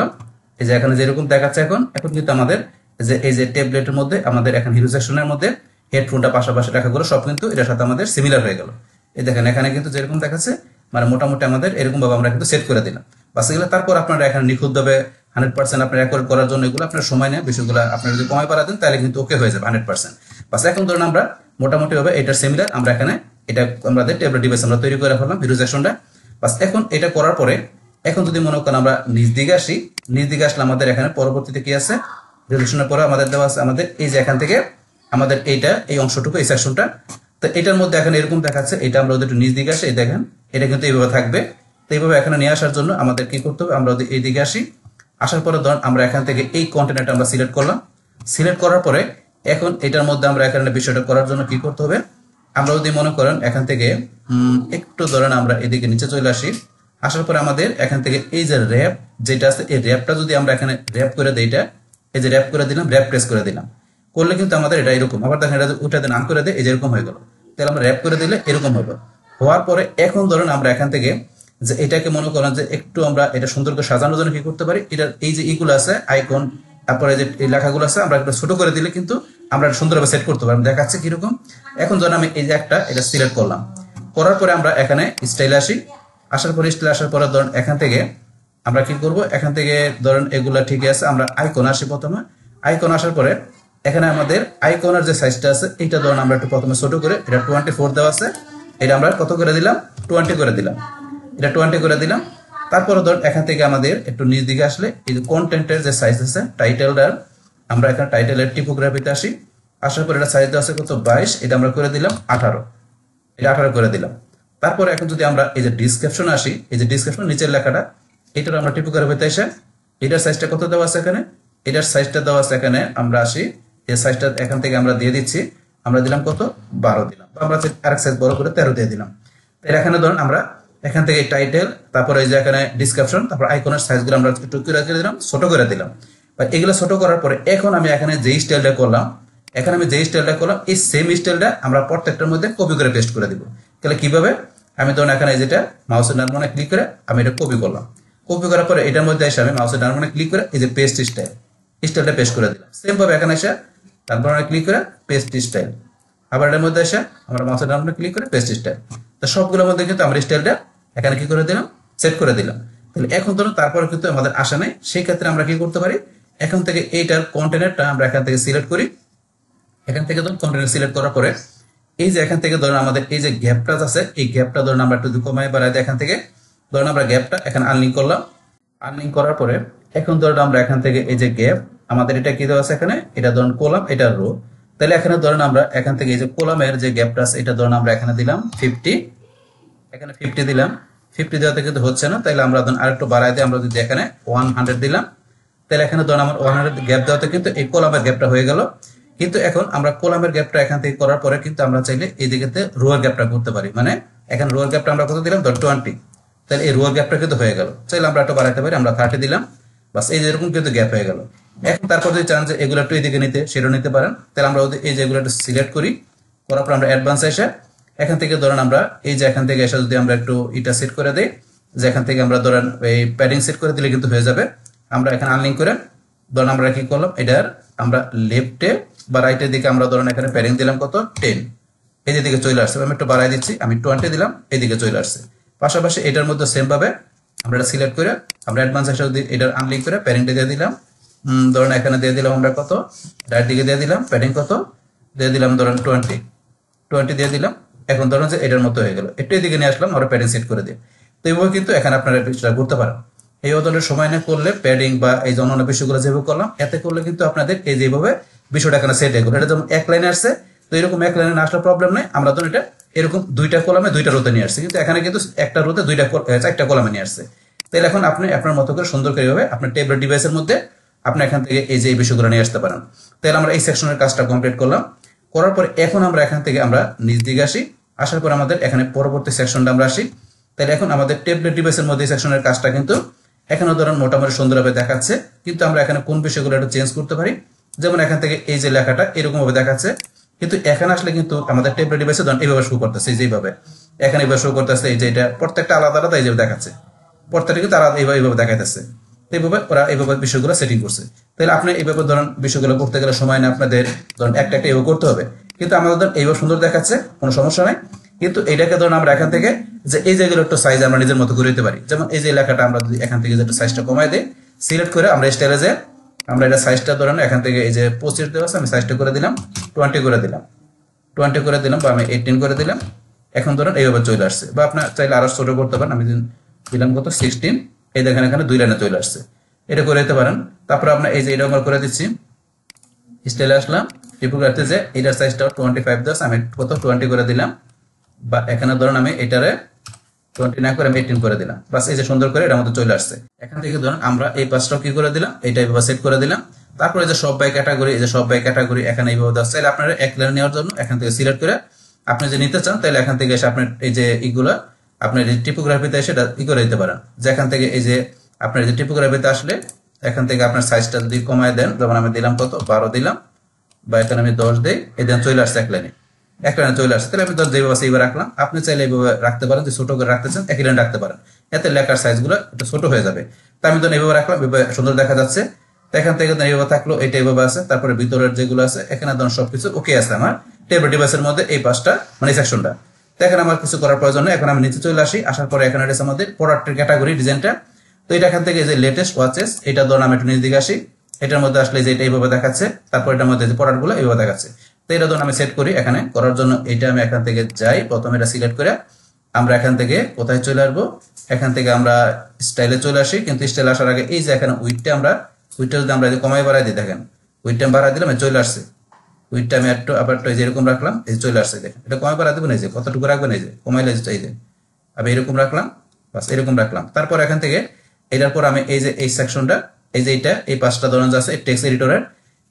এই যে এখানে যেরকম দেখাচ্ছে এখন কিন্তু আমাদের যে এই যে ট্যাবলেটের মধ্যে আমাদের এখন হিরো সেকশনের মধ্যে হেডফোনটা পাশাপাশি লেখাগুলো সব কিন্তু এটার সাথে আমাদের সিমিলার হয়ে গেল। এই দেখেন এখানে কিন্তু যেরকম দেখাচ্ছে মানে মোটামুটি আমাদের এরকম ভাবে আমরা কিন্তু সেট করে দিলাম। বাস এগুলো তারপর আপনারা এখানে নিখুঁতভাবে 100% আপনার রেকর্ড করার জন্য এগুলো আপনার সময় নেয়, বিষয়গুলো আপনারা যদি কমাই পারা দেন তাহলে কিন্তু ওকে হয়ে যাবে 100%। বাস এখন ধরুন আমরা মোটামুটি ভাবে এটার সিমিলার আমরা এখানে এটা আমাদের ট্যাবলেট ডিভাইস আমরা তৈরি করে ফেললাম হিরো সেকশনটা। বাস এখন এটা করার পরে এখন যদি মনে করেন আমরা নিচ দিকে আসি, নিচ দিকে আসলে আমাদের এখানে পরবর্তীতে কি আছে, রেজলিউশনের পরে আমাদের দেওয়া আছে আমাদের এই যে এখান থেকে আমাদের এইটা এই অংশটুকু এই সেকশনটা। তো এটার মধ্যে এখন এরকম দেখাচ্ছে, এটা আমরা ওদের একটু নিচ দিকে আসি, এই দেখেন এটা কিন্তু এইভাবে থাকবে। তো এইভাবে এখানে নিয়ে আসার জন্য আমাদের কি করতে হবে, আমরা এই দিকে আসি, আসার পরে ধরুন আমরা এখান থেকে এই কন্টেনারটা আমরা সিলেক্ট করলাম। সিলেক্ট করার পরে এখন এটার মধ্যে আমরা এখানে বিষয়টা করার জন্য কি করতে হবে, আমরা যদি মনে করেন এখান থেকে একটু ধরেন আমরা এদিকে নিচে চলে আসি, আসার পরে আমাদের এখান থেকে এই যে র্যাপ যেটা আছে এই র্যাপটা যদি আমরা এখানে র্যাপ করে দিই, এটা এই যে র্যাপ করে দিলাম, র্যাপ প্রেস করে দিলাম, করলে কিন্তু আমাদের এটা এরকম, আবার দেখেন এটা উঠাতে নাম করে দেয় এই যে এরকম হয়ে গেল। তাহলে আমরা র্যাপ করে দিলে এরকম হবে। হওয়ার পরে এখন ধরেন আমরা এখান থেকে যে এটাকে মনে করেন যে একটু আমরা এটা সুন্দর করে সাজানোর জন্য কি করতে পারি, এটার এই যে ইগুলো আছে আইকন, তারপরে যে এই লেখাগুলো আছে আমরা একটু ছোট করে দিলে কিন্তু আমরা সুন্দরভাবে সেট করতে পারি। দেখাচ্ছে কিরকম, এখন ধরেন আমি এই যে একটা এটা সিলেক্ট করলাম, করার পরে আমরা এখানে স্টাইল আসি, আসার পরে স্টাইল আসার পরে ধরেন এখান থেকে আমরা কি করব, এখান থেকে ধরেন এগুলা ঠিক আছে, আমরা আইকন আসি প্রথমে, আইকন আসার পরে এখানে আমাদের আইকনের যে সাইজটা আছে এটা ধরুন আমরা একটু প্রথমে ছোট করে, এটা 24 দেওয়া আছে, এটা আমরা কত করে দিলাম 20 করে দিলাম, এটা 20 করে দিলাম। তারপরে ধরুন এখান থেকে আমাদের একটু নিচ দিকে আসলে এই যে কন্টেন্টের যে সাইজ আছে টাইটেলটার, আমরা এখানে টাইটেলের টিপোগ্রাফিতে আসি, আসার পরে এটা সাইজ দেওয়া আছে কত 22, এটা আমরা করে দিলাম 18, এটা 18 করে দিলাম। তারপরে এখন যদি আমরা এই যে ডিসক্রিপশন আসি, এই যে ডিসক্রিপশন নিচের লেখাটা এটার আমরা টিপোগ্রাফিতে এসে এটার সাইজটা কত দেওয়া আছে এখানে, এটার সাইজটা দেওয়া আছে এখানে, আমরা আসি এই সাইজটা এখান থেকে আমরা দিয়ে দিচ্ছি, আমরা দিলাম কত 12 দিলাম, আমরা আরেক সাইজ বড় করে 13 দিয়ে দিলাম। এর এখানে ধরুন আমরা এখান থেকে টাইটেল, তারপরে এই যে এখানে ডিসক্রিপশন, তারপর আইকনের সাইজগুলো আমরা একটু করে দিলাম, ছোট করে দিলাম। এগুলো ছোট করার পরে এখন আমি এখানে যেই স্টাইলটা করলাম, এখানে আমি যেই স্টাইলটা করলাম এই সেম স্টাইলটা আমরা প্রত্যেকটার মধ্যে কপি করে পেস্ট করে দিব। তাহলে কিভাবে, আমি ধরুন এখানে যেটা মাউসের ডান বাটনে ক্লিক করে আমি এটা কপি করলাম, কপি করার পরে এটার মধ্যে এসে আমি মাউসের ডান বাটনে ক্লিক করে এই যে পেস্ট স্টাইলটা পেস্ট করে দিলাম। সেম ভাবে এখানে এসে ডান বাটনে ক্লিক করে পেস্ট স্টাইল, আবার এটার মধ্যে এসে আমরা মাউসের ডান বাটনে ক্লিক করে পেস্ট স্টাইল। তো সবগুলোর মধ্যে কিন্তু আমরা স্টাইলটা এখানে কি করে দিলাম, সেট করে দিলাম। তাহলে এখন ধরুন তারপরে কিন্তু আমাদের আসা নাই, সেই ক্ষেত্রে আমরা কি করতে পারি, এখন থেকে এইটার কন্টেনারটা আমরা এখান থেকে সিলেক্ট করি, এখান থেকে ধরুন কন্টেনার সিলেক্ট করার পরে এই যে এখান থেকে ধরুন আমাদের এই যে গ্যাপটা আছে, এই গ্যাপটা ধরুন আমরা একটু কমায় বাড়াই দিই, এখান থেকে ধরুন আমরা গ্যাপটা এখানে আনলিঙ্ক করলাম, আনলিঙ্ক করার পরে এখন ধরুন আমরা এখান থেকে এই যে গ্যাপ আমাদের এটা কি দেওয়া আছে এখানে, এটা ধরুন কলাম, এটা রো। তাহলে এখানে ধরুন আমরা এখান থেকে এই যে কলামের যে গ্যাপটা আছে এটা ধরুন আমরা এখানে দিলাম 50, এখানে 50 দিলাম, 50 দেওয়াতে কিন্তু হচ্ছে না, তাহলে আমরা ধরুন আরেকটু বাড়াই দিই, আমরা যদি এখানে 100 দিলাম, তাহলে এখানে ধরুন আমার 100 গ্যাপ দেওয়াতে কিন্তু এই কলামের গ্যাপটা হয়ে গেল। কিন্তু এখন আমরা কলামের গ্যাপটা এখান থেকে করার পরে কিন্তু আমরা চাইলে এই দিকেতে রোয়ার গ্যাপটা করতে পারি, মানে এখানে রোয়ার গ্যাপটা আমরা কত দিলাম ধর 20, তাহলে এই রোয়ার গ্যাপটা কিন্তু হয়ে গেল। চাইলে আমরা একটু বাড়াইতে পারি, আমরা 30 দিলাম, বাস এই যেরকম কিন্তু গ্যাপ হয়ে গেল। এখন তারপর যদি চান যে এগুলো একটু এইদিকে নিতে, সেটাও নিতে পারেন। তাহলে আমরা এই যে এগুলো একটু সিলেক্ট করি, করার পর আমরা অ্যাডভান্স এসে এখান থেকে ধরেন আমরা এই যে এখান থেকে এসে যদি আমরা একটু এটা সেট করে দেই, যে এখান থেকে আমরা ধরেন এই প্যাডিং সেট করে দিলে কিন্তু হয়ে যাবে। আমরা এখানে আনলিঙ্ক করে ধরেন আমরা কি করলাম, এটার আমরা লেফটে বা রাইটের দিকে আমরা ধরেন এখানে প্যাডিং দিলাম কত 10, এই দিকে চলে আসছে, আমি একটু বাড়াই দিচ্ছি, আমি 20 দিলাম, এইদিকে চলে আসছে। পাশাপাশি এটার মধ্যে সেম ভাবে আমরা এটা সিলেক্ট করে আমরা অ্যাডভান্স এসে যদি এটার আনলিঙ্ক করে প্যাডিংটা দিয়ে দিলাম, ধরেন এখানে দিয়ে দিলাম আমরা কত, রাইট দিকে দিয়ে দিলাম প্যাডিং কত দিয়ে দিলাম ধরেন 20 দিয়ে দিলাম। এখন ধরেন যে এটার মতো হয়ে গেল, একটু এদিকে নিয়ে আসলাম, আমরা প্যাডিং সেট করে দিই। তো এইভাবে কিন্তু এখানে আপনারা এটা করতে পারেন। এই অদলের সময় না করলে প্যাডিং বা এই যে অন্যান্য বিষয়গুলো যেভাবে করলাম এতে করলে কিন্তু আপনাদের এই যেভাবে বিষয়টা এখানে সেট হয়ে গেল। এটা যেমন এক লাইনে আসছে, তো এরকম এক লাইনে না আসলে প্রবলেম নেই, আমরা ধরুন এটা এরকম দুইটা কলামে দুইটা রোতে নিয়ে আসছে, কিন্তু এখানে কিন্তু একটা রোতে চারটা কলামে নিয়ে আসছে। তাহলে এখন আপনি আপনার মতো করে সুন্দর করে এইভাবে আপনার ট্যাবলেট ডিভাইসের মধ্যে আপনি এখান থেকে এই যে এই বিষয়গুলো নিয়ে আসতে পারেন। তাহলে আমরা এই সেকশনের কাজটা কমপ্লিট করলাম, করার পরে এখন আমরা এখান থেকে আমরা নিচ দিকে আসি, আসার পর আমাদের এখানে পরবর্তী সেকশনটা আমরা আসি। তাহলে এখন আমাদের ট্যাবলেট ডিভাইসের মধ্যে সেকশনের কাজটা কিন্তু এখানে ধরেন মোটামুটি সুন্দরভাবে দেখাচ্ছে, কিন্তু আমরা এখানে কোন বিষয়গুলো একটু চেঞ্জ করতে পারি। যেমন এখান থেকে এই যে লেখাটা এরকম ভাবে দেখাচ্ছে, কিন্তু এখানে আসলে কিন্তু আমাদের ট্যাবলেট ডিভাইসে ধরেন এইভাবে শো করতেছে, যেভাবে এখানে এইভাবে শো করতেছে, এই যে এটা প্রত্যেকটা আলাদা আলাদা এইভাবে দেখাচ্ছে, প্রত্যেকটা কিন্তু আলাদা এইভাবে দেখাইতেছে। এইভাবে ওরা এইভাবে বিষয়গুলো সেটিং করছে। তাহলে আপনি এইভাবে ধরেন বিষয়গুলো করতে গেলে সময় না আপনাদের ধরেন একটা একটা এইভাবে করতে হবে, কিন্তু আমাদের ধরেন এইভাবে সুন্দর দেখাচ্ছে, কোনো সমস্যা নাই। কিন্তু এইটাকে ধরুন আমরা এখান থেকে যে এই যেগুলো একটু সাইজ আমরা নিজের মতো করে দিতে পারি, যেমন এই যে লেখাটা আমরা যদি এখান থেকে যেটা সাইজটা কমাই দিই, সিলেক্ট করে আমরা স্টাইলে যে আমরা এটা সাইজটা ধরেন এখান থেকে এই যে 25 দেওয়া আছে, আমি সাইজটা করে দিলাম 20 করে দিলাম, 20 করে দিলাম, বা আমি 18 করে দিলাম। এখন ধরেন এইভাবে চলে আসছে, বা আপনার চাইলে আরো ছোট করতে পারেন, আমি দিলাম কত 16, এই দেখেন এখানে 2 লাইনে চলে আসছে, এটা করে দিতে পারেন। তারপর আপনার এই যে এটা আমরা করে দিচ্ছি স্টাইলে আসলাম, টিপোগ্রাফিতে যে এটার সাইজটা 25 দেওয়া আছে, আমি কত 20 করে দিলাম, বা এখানে ধরুন আমি এটারে 20 না করে আমি 18 করে দিলাম, বাস এই যে সুন্দর করে এটার মধ্যে চলে আসছে। এখান থেকে ধরুন আমরা এই পাঁচটাও কি করে দিলাম, এইটা এইভাবে সেট করে দিলাম। তারপরে যে সব বাই ক্যাটাগরি, এই যে সব বাই ক্যাটাগরি এখানে এইভাবে দেওয়া, চাইলে আপনারা এক লাইন নেওয়ার জন্য এখান থেকে সিলেক্ট করে আপনি যে নিতে চান, তাহলে এখান থেকে এসে আপনার এই যে ইগুলা আপনার এই টিপোগ্রাফিতে এসে এটা ই করে দিতে পারেন। যে এখান থেকে এই যে আপনার যে টিপোগ্রাফিতে আসলে এখান থেকে আপনার সাইজটা যদি কমায় দেন, যেমন আমি দিলাম কত 12 দিলাম, বা এখানে আমি 10 দিই, এই দেন চলে আসছে এক লাইনে চলে আসছে। তাহলে আমি 10 যেভাবে আছে এইভাবে রাখলাম, আপনি চাইলে এইভাবে রাখতে পারেন, যে ছোট করে রাখতে চান এক লাইনে রাখতে পারেন, এতে লেখার সাইজগুলো একটু ছোট হয়ে যাবে। তো আমি ধরুন এইভাবে রাখলাম, এভাবে সুন্দর দেখা যাচ্ছে। তো এখান থেকে এইভাবে থাকলো, এটা এইভাবে আছে, তারপরে ভিতরের যেগুলো আছে এখানে ধরুন সবকিছু ওকে আছে আমার টেবিল ডিভাইসের মধ্যে এই পাঁচটা মানে সেকশনটা। তো এখন আমার কিছু করার প্রয়োজন নেই, এখন আমি নিচে চলে আসি, আসার পরে এখানে রয়েছে আমাদের প্রোডাক্টের ক্যাটাগরি ডিজাইনটা। তো এটা এখান থেকে যে লেটেস্ট ওয়াচেস, এটা ধরুন আমি একটু নিচ দিকে আসি, এটার মধ্যে আসলে যে এটা এইভাবে দেখাচ্ছে, তারপর এটার মধ্যে যে প্রোডাক্টগুলো এইভাবে দেখাচ্ছে। তো এটা ধরুন আমি সেট করি, এখানে করার জন্য এটা আমি এখান থেকে যাই, প্রথমে এটা সিলেক্ট করে আমরা এখান থেকে কোথায় চলে আসবো, এখান থেকে আমরা স্টাইলে চলে আসি। কিন্তু স্টাইলে আসার আগে এই যে এখানে উইডটা যদি আমরা কমাই বাড়াই দিই, দেখেন উইডটা বাড়াই দিলাম, চলে আসছে। উইডটা আমি একটু আবার যেরকম রাখলাম, এই চলে আসছে, দেখেন এটা কমাই বাড়াই দেবেন, এই যে কতটুকু রাখবেন, এই যে কমাইলে এই যে আমি এরকম রাখলাম, বাস এরকম রাখলাম। তারপর এখান থেকে এটার পর আমি এই যে এই সেকশনটা, এই যে এটা এই পাঁচটা ধরন আছে টেক্সট এডিটরের,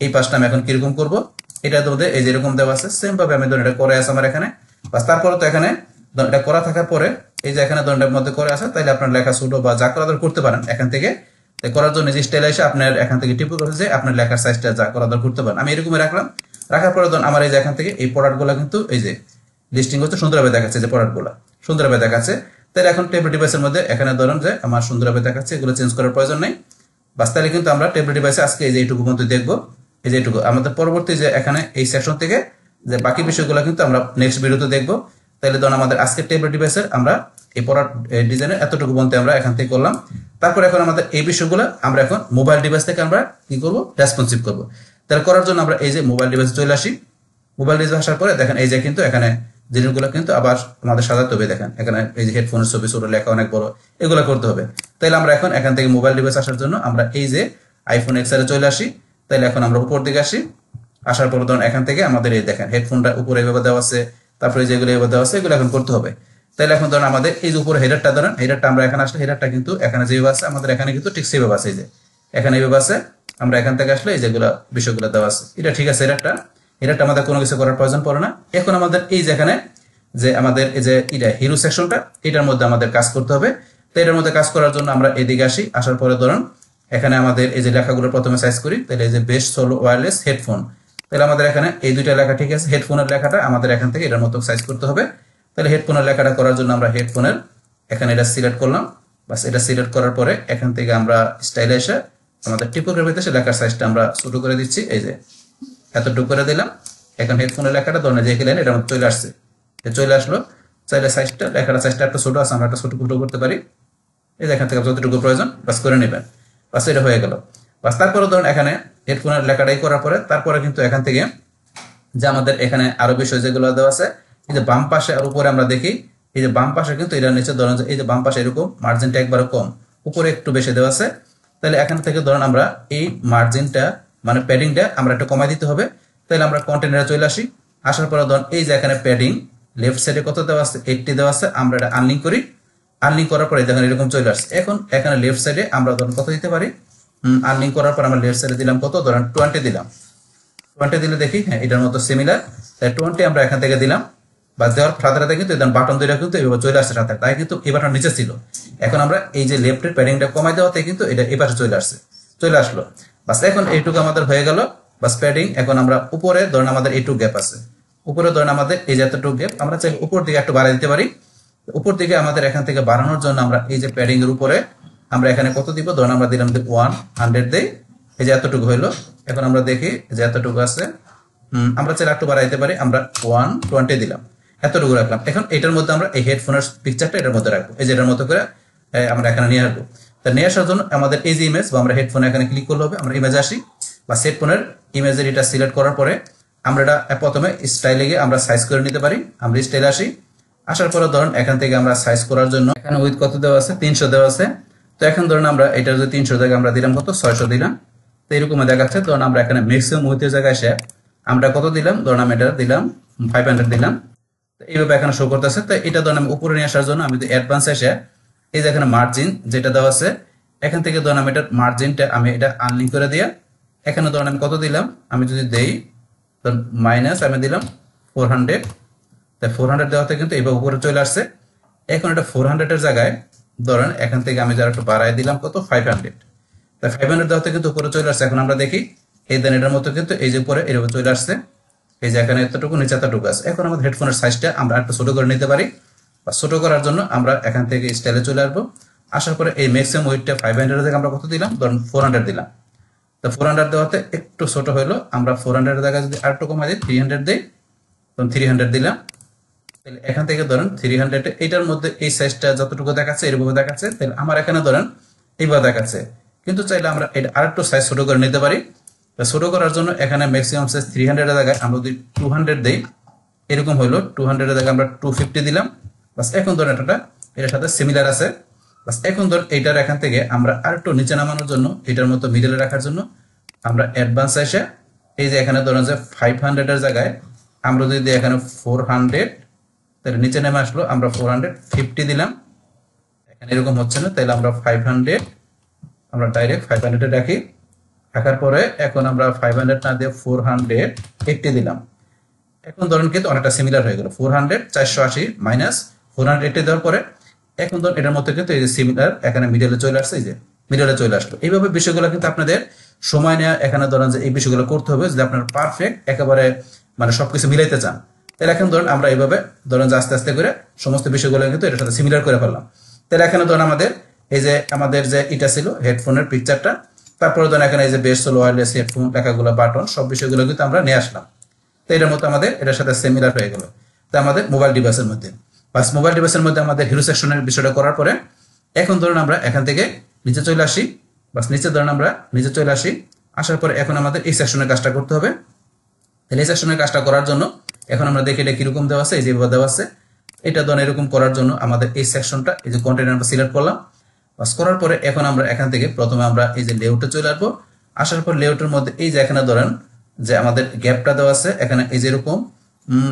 এই পাঁচটা আমি এখন কিরকম করব, এটা মধ্যে এই যে এরকম দেওয়া আছে, সেম ভাবে আমি ধরুন এটা করে আছে আমার এখানে, বাস তারপরে তো এখানে এটা করা থাকার পরে এই যে এখানে ধরনের মধ্যে করে আছে, তাইলে আপনার লেখা ছোট বা যা করা দরকার করতে পারেন এখান থেকে। করার জন্য যে স্টাইল এসে আপনার এখান থেকে টিপু করে যে আপনার লেখার সাইজটা যা করা দরকার করতে পারেন। আমি এরকমই রাখলাম, রাখার পরে ধরুন আমার এই যে এখান থেকে এই প্রোডাক্টগুলো কিন্তু এই যে লিস্টিং হচ্ছে সুন্দরভাবে দেখাচ্ছে, যে প্রোডাক্টগুলো সুন্দরভাবে দেখাচ্ছে। তাহলে এখন টেবিল ডিভাইসের মধ্যে এখানে ধরুন যে আমার সুন্দরভাবে দেখাচ্ছে, এগুলো চেঞ্জ করার প্রয়োজন নেই। বাস তাহলে কিন্তু আমরা টেবিল ডিভাইসে আজকে এই যে এইটুকু পর্যন্ত দেখবো, এই যে এইটুকু। আমাদের পরবর্তী যে এখানে এই সেকশন থেকে যে বাকি বিষয়গুলো কিন্তু আমরা নেক্সট ভিডিওতে দেখবো। তাহলে ধরুন আমাদের আজকে টেবিল ডিভাইসের আমরা এই প্রোডাক্ট ডিজাইনের এতটুকু পর্যন্ত আমরা এখান থেকে করলাম। তারপর এখন আমাদের এই বিষয়গুলো আমরা এখন মোবাইল ডিভাইস থেকে আমরা কি করবো, রেসপন্সিভ করবো। তাহলে করার জন্য আমরা এই যে মোবাইল ডিভাইসে চলে আসি। মোবাইল ডিভাইসে আসার পরে দেখেন এই যে কিন্তু এখানে জিনিসগুলো কিন্তু আবার আমাদের সাজাতে হবে। দেখেন এখানে এই যে হেডফোনের ছবি, ছোট লেখা অনেক বড়, এগুলো করতে হবে। তাহলে আমরা এখন এখান থেকে মোবাইল ডিভাইস আসার জন্য আমরা এই যে আইফোন এক্সআর চলে আসি। তাহলে এখন আমরা উপর দিকে আসি, আসার পর ধরুন এখান থেকে আমাদের এই দেখেন হেডফোনটা উপরে এভাবে দেওয়া আছে, তারপরে যেগুলো এভাবে দেওয়া আছে এগুলো এখন করতে হবে। তাহলে এখন ধরুন আমাদের এই যে উপরে হেডারটা ধরেন, হেডারটা আমরা এখানে আসলে হেডারটা কিন্তু এখানে যেভাবে আছে আমাদের এখানে কিন্তু ঠিক সেভাবে আছে, এই যে এখানে এইভাবে আছে। আমরা এখান থেকে আসলে এই যেগুলো বিষয়গুলো দেওয়া আছে, এটা ঠিক আছে। হেডারটা আমাদের কোনো কিছু করার প্রয়োজন পড়ে না। এখন আমাদের এই যে এখানে যে আমাদের এই যে এটা হিরো সেকশনটা, এটার মধ্যে আমাদের কাজ করতে হবে। তো এটার মধ্যে কাজ করার জন্য আমরা এদিকে আসি, আসার পরে ধরুন এখানে আমাদের এই যে লেখাগুলো প্রথমে সাইজ করি। তাহলে এই যে বেস্ট সোলো ওয়্যারলেস হেডফোন, তাহলে আমাদের এখানে এই দুইটা লেখা ঠিক আছে। হেডফোনের লেখাটা আমাদের এখান থেকে এটার মতো সাইজ করতে হবে। তাহলে হেডফোনের লেখাটা করার জন্য আমরা হেডফোনের এখানে এটা সিলেক্ট করলাম, বাস এটা সিলেক্ট করার পরে এখান থেকে আমরা স্টাইলে এসে আমাদের টিপোগ্রাফিতে এসে লেখার সাইজটা আমরা ছোট করে দিচ্ছি, এই যে এতটুকু করে দিলাম। এখন হেডফোনের লেখাটা ধরনের যে লাইন এটা চলে আসছে, চলে আসলো। চাইলে সাইজটা লেখাটা সাইজটা একটা ছোট আছে, আমরা একটা ছোট করতে পারি। এই যে এখান থেকে যতটুকু প্রয়োজন বাস করে নেবেন, বাস এটা হয়ে গেল। বাস তারপরে ধরুন এখানে হেডফোনের লেখাটাই করার পরে তারপরে কিন্তু এখান থেকে যে আমাদের এখানে আরো বিষয় যেগুলো দেওয়া আছে, এই যে বাম পাশে আর উপরে আমরা দেখি, এই যে বাম পাশে কিন্তু এটার নিচে ধরুন এই যে বাম পাশে এরকম মার্জিনটা একবারে কম, উপরে একটু বেশি দেওয়া আছে। তাহলে এখান থেকে ধরুন আমরা এই মার্জিনটা মানে প্যাডিংটা আমরা একটু কমাই দিতে হবে। তাহলে আমরা কন্টেনারে চলে আসি, আসার পরে ধরুন এই যে এখানে প্যাডিং লেফট সাইডে কত দেওয়া আছে, 80 দেওয়া আছে। আমরা এটা আনলিঙ্ক করি, আনলিঙ্ক করার পরে দেখেন এরকম চলে আসছে। এখন এখানে লেফট সাইডে আমরা ধরুন কত দিতে পারি, আনলিঙ্ক করার পর আমরা লেফট সাইডে দিলাম কত, ধরেন 20 দিলাম। 20 দিলে দেখি হ্যাঁ এটার মতো সিমিলার, তাই 20 আমরা এখান থেকে দিলাম। বা দেওয়ার সাথে সাথে কিন্তু বাটন দুইটা কিন্তু এভাবে চলে আসছে সাথে, তাই কিন্তু এই বাটন নিচে ছিল। এখন আমরা এই যে লেফটের প্যাডিংটা কমাই দেওয়াতে কিন্তু এটা এই পাশে চলে আসলো। বাস এখন এইটুকু আমাদের হয়ে গেল, বাস প্যাডিং। এখন আমরা উপরে ধরেন আমাদের এইটুকু গ্যাপ আছে, উপরে ধরেন আমাদের এই যে এতটুকু গ্যাপ আমরা চাই উপর দিকে একটু বাড়াই দিতে পারি। উপর দিকে আমাদের এখান থেকে বাড়ানোর জন্য আমরা এই যে প্যাডিং এর উপরে আমরা এখানে কত দিব, ধরেন আমরা দিলাম 100 দেই, এই যে এতটুকু হইলো। এখন আমরা দেখি যে এতটুকু আছে, আমরা চাইলে একটু বাড়াইতে পারি, আমরা 120 দিলাম, এতটুকু রাখলাম। এখন এটার মধ্যে আমরা এই হেডফোনের পিকচারটা এটার মধ্যে রাখবো, এই যে এটার মতো করে আমরা এখানে নিয়ে আসবো। তা নিয়ে আসার জন্য আমাদের এই যে ইমেজ বা আমরা হেডফোনে এখানে ক্লিক করলে হবে, আমরা ইমেজ আসি বা হেডফোনের ইমেজের এটা সিলেক্ট করার পরে আমরা এটা প্রথমে স্টাইলে গিয়ে আমরা সাইজ করে নিতে পারি। আমরা স্টাইলে আসি, আসার পরে ধরুন এখান থেকে আমরা সাইজ করার জন্য এখানে উইথ কত দেওয়া আছে, 300 দেওয়া আছে। তো এখন ধরুন আমরা এটা যদি 300 জায়গায় আমরা দিলাম কত, 600 দিলাম। তো এরকম দেখাচ্ছে। ধরুন আমরা এখানে ম্যাক্সিমাম উইথের জায়গায় এসে আমরা কত দিলাম, ধরুন আমি এটা দিলাম 500 দিলাম। তো এইভাবে এখানে শো করতেছে। তো এটা ধরুন আমি উপরে নিয়ে আসার জন্য আমি অ্যাডভান্স এসে এই যে এখানে মার্জিন যেটা দেওয়া আছে এখান থেকে ধরুন আমি এটা মার্জিনটা আমি এটা আনলিঙ্ক করে দিয়ে এখানে ধরুন আমি কত দিলাম, আমি যদি দেই ধরুন মাইনাস আমি দিলাম 400। তাই 400 দেওয়াতে কিন্তু এইভাবে উপরে চলে আসছে। এখন এটা 400 এর জায়গায় ধরেন এখান থেকে আমি যারা একটু বাড়াই দিলাম কত 500। তাই 500 দেওয়াতে কিন্তু উপরে চলে আসছে। এখন আমরা দেখি এই দেন এটার মতো কিন্তু এই যে উপরে এরকম চলে আসছে। এই যে এখানে এতটুকু নিচে এতটুকু আছে। এখন আমাদের হেডফোনের সাইজটা আমরা একটু ছোট করে নিতে পারি। বা ছোট করার জন্য আমরা এখান থেকে স্টাইলে চলে আসবো। আসার পরে এই ম্যাক্সিমাম ওয়েটটা 500 থেকে আমরা কত দিলাম, ধরুন 400 দিলাম। তো 400 দেওয়াতে একটু ছোট হলো। আমরা 400 এর জায়গায় যদি আর একটু কমাই দিই 300 দিই, তখন 300 দিলাম। তাহলে এখান থেকে ধরেন 300 এইটার মধ্যে এই সাইজটা যতটুকু দেখাচ্ছে এরকম দেখাচ্ছে। তাহলে আমার এখানে ধরেন এইভাবে দেখাচ্ছে। কিন্তু চাইলে আমরা এটা আরেকটু সাইজ ছোট করে নিতে পারি। ছোট করার জন্য এখানে ম্যাক্সিমাম সাইজ 300 এর জায়গায় আমরা যদি 200 দেই এরকম হলো। 200 এর জায়গায় আমরা 250 দিলাম। বাস এখন ধরেন এটা এটার সাথে সিমিলার আছে। বাস এখন ধর এইটার এখান থেকে আমরা আরেকটু নিচে নামানোর জন্য এটার মতো মিডলে রাখার জন্য আমরা অ্যাডভান্স এসে এই যে এখানে ধরেন যে 500 এর জায়গায় আমরা যদি এখানে 400 তাহলে নিচে নেমে আসলো। আমরা 450 দিলাম। এখানে এরকম হচ্ছে না, তাহলে আমরা 500 আমরা ডাইরেক্ট 500 এ রাখি। রাখার পরে এখন আমরা 500 না দিয়ে 480 দিলাম। এখন ধরেন কিন্তু অনেকটা সিমিলার হয়ে গেল। 400 480 মাইনাস 480 দেওয়ার পরে এখন ধরুন এটার মধ্যে কিন্তু এই যে সিমিলার এখানে মিডলে চলে আসছে। এই যে মিডলে চলে আসলো। এইভাবে বিষয়গুলো কিন্তু আপনাদের সময় নেওয়া এখানে ধরেন যে এই বিষয়গুলো করতে হবে যদি আপনার পারফেক্ট একেবারে মানে সবকিছু মিলাইতে চান। তাহলে এখন ধরুন আমরা এইভাবে ধরেন যে আস্তে আস্তে করে সমস্ত বিষয়গুলো কিন্তু এটার সাথে সিমিলার করে ফেললাম। তাহলে এখানে ধরুন আমাদের এই যে আমাদের যে এটা ছিল হেডফোনের পিকচারটা, তারপরে ধরুন এখানে এই যে বেস হলো ওয়্যারলেস হেডফোন লেখাগুলো বাটন সব বিষয়গুলো কিন্তু আমরা নিয়ে আসলাম। তো এটার মতো আমাদের এটার সাথে সিমিলার হয়ে গেল। তো আমাদের মোবাইল ডিভাইসের মধ্যে বাস মোবাইল ডিভাইসের মধ্যে আমাদের হিরো সেকশনের বিষয়টা করার পরে এখন ধরুন আমরা এখান থেকে নিচে চলে আসি। বাস নিচে ধরুন আমরা নিচে চলে আসি। আসার পরে এখন আমাদের এই সেকশনের কাজটা করতে হবে। তাহলে এই সেকশনের কাজটা করার জন্য এখন আমরা দেখি এটা কিরকম দেওয়া আছে। এই যে দেওয়া আছে এটা ধরুন এরকম করার জন্য আমাদের এই সেকশনটা এই যে কন্টেন্ট আমরা সিলেক্ট করলাম। বাস করার পরে এখন আমরা এখান থেকে প্রথমে আমরা এই যে লেআউটে চলে আসবো। আসার পর লেআউটের মধ্যে এই যে এখানে ধরেন যে আমাদের গ্যাপটা দেওয়া আছে এখানে এই যে এরকম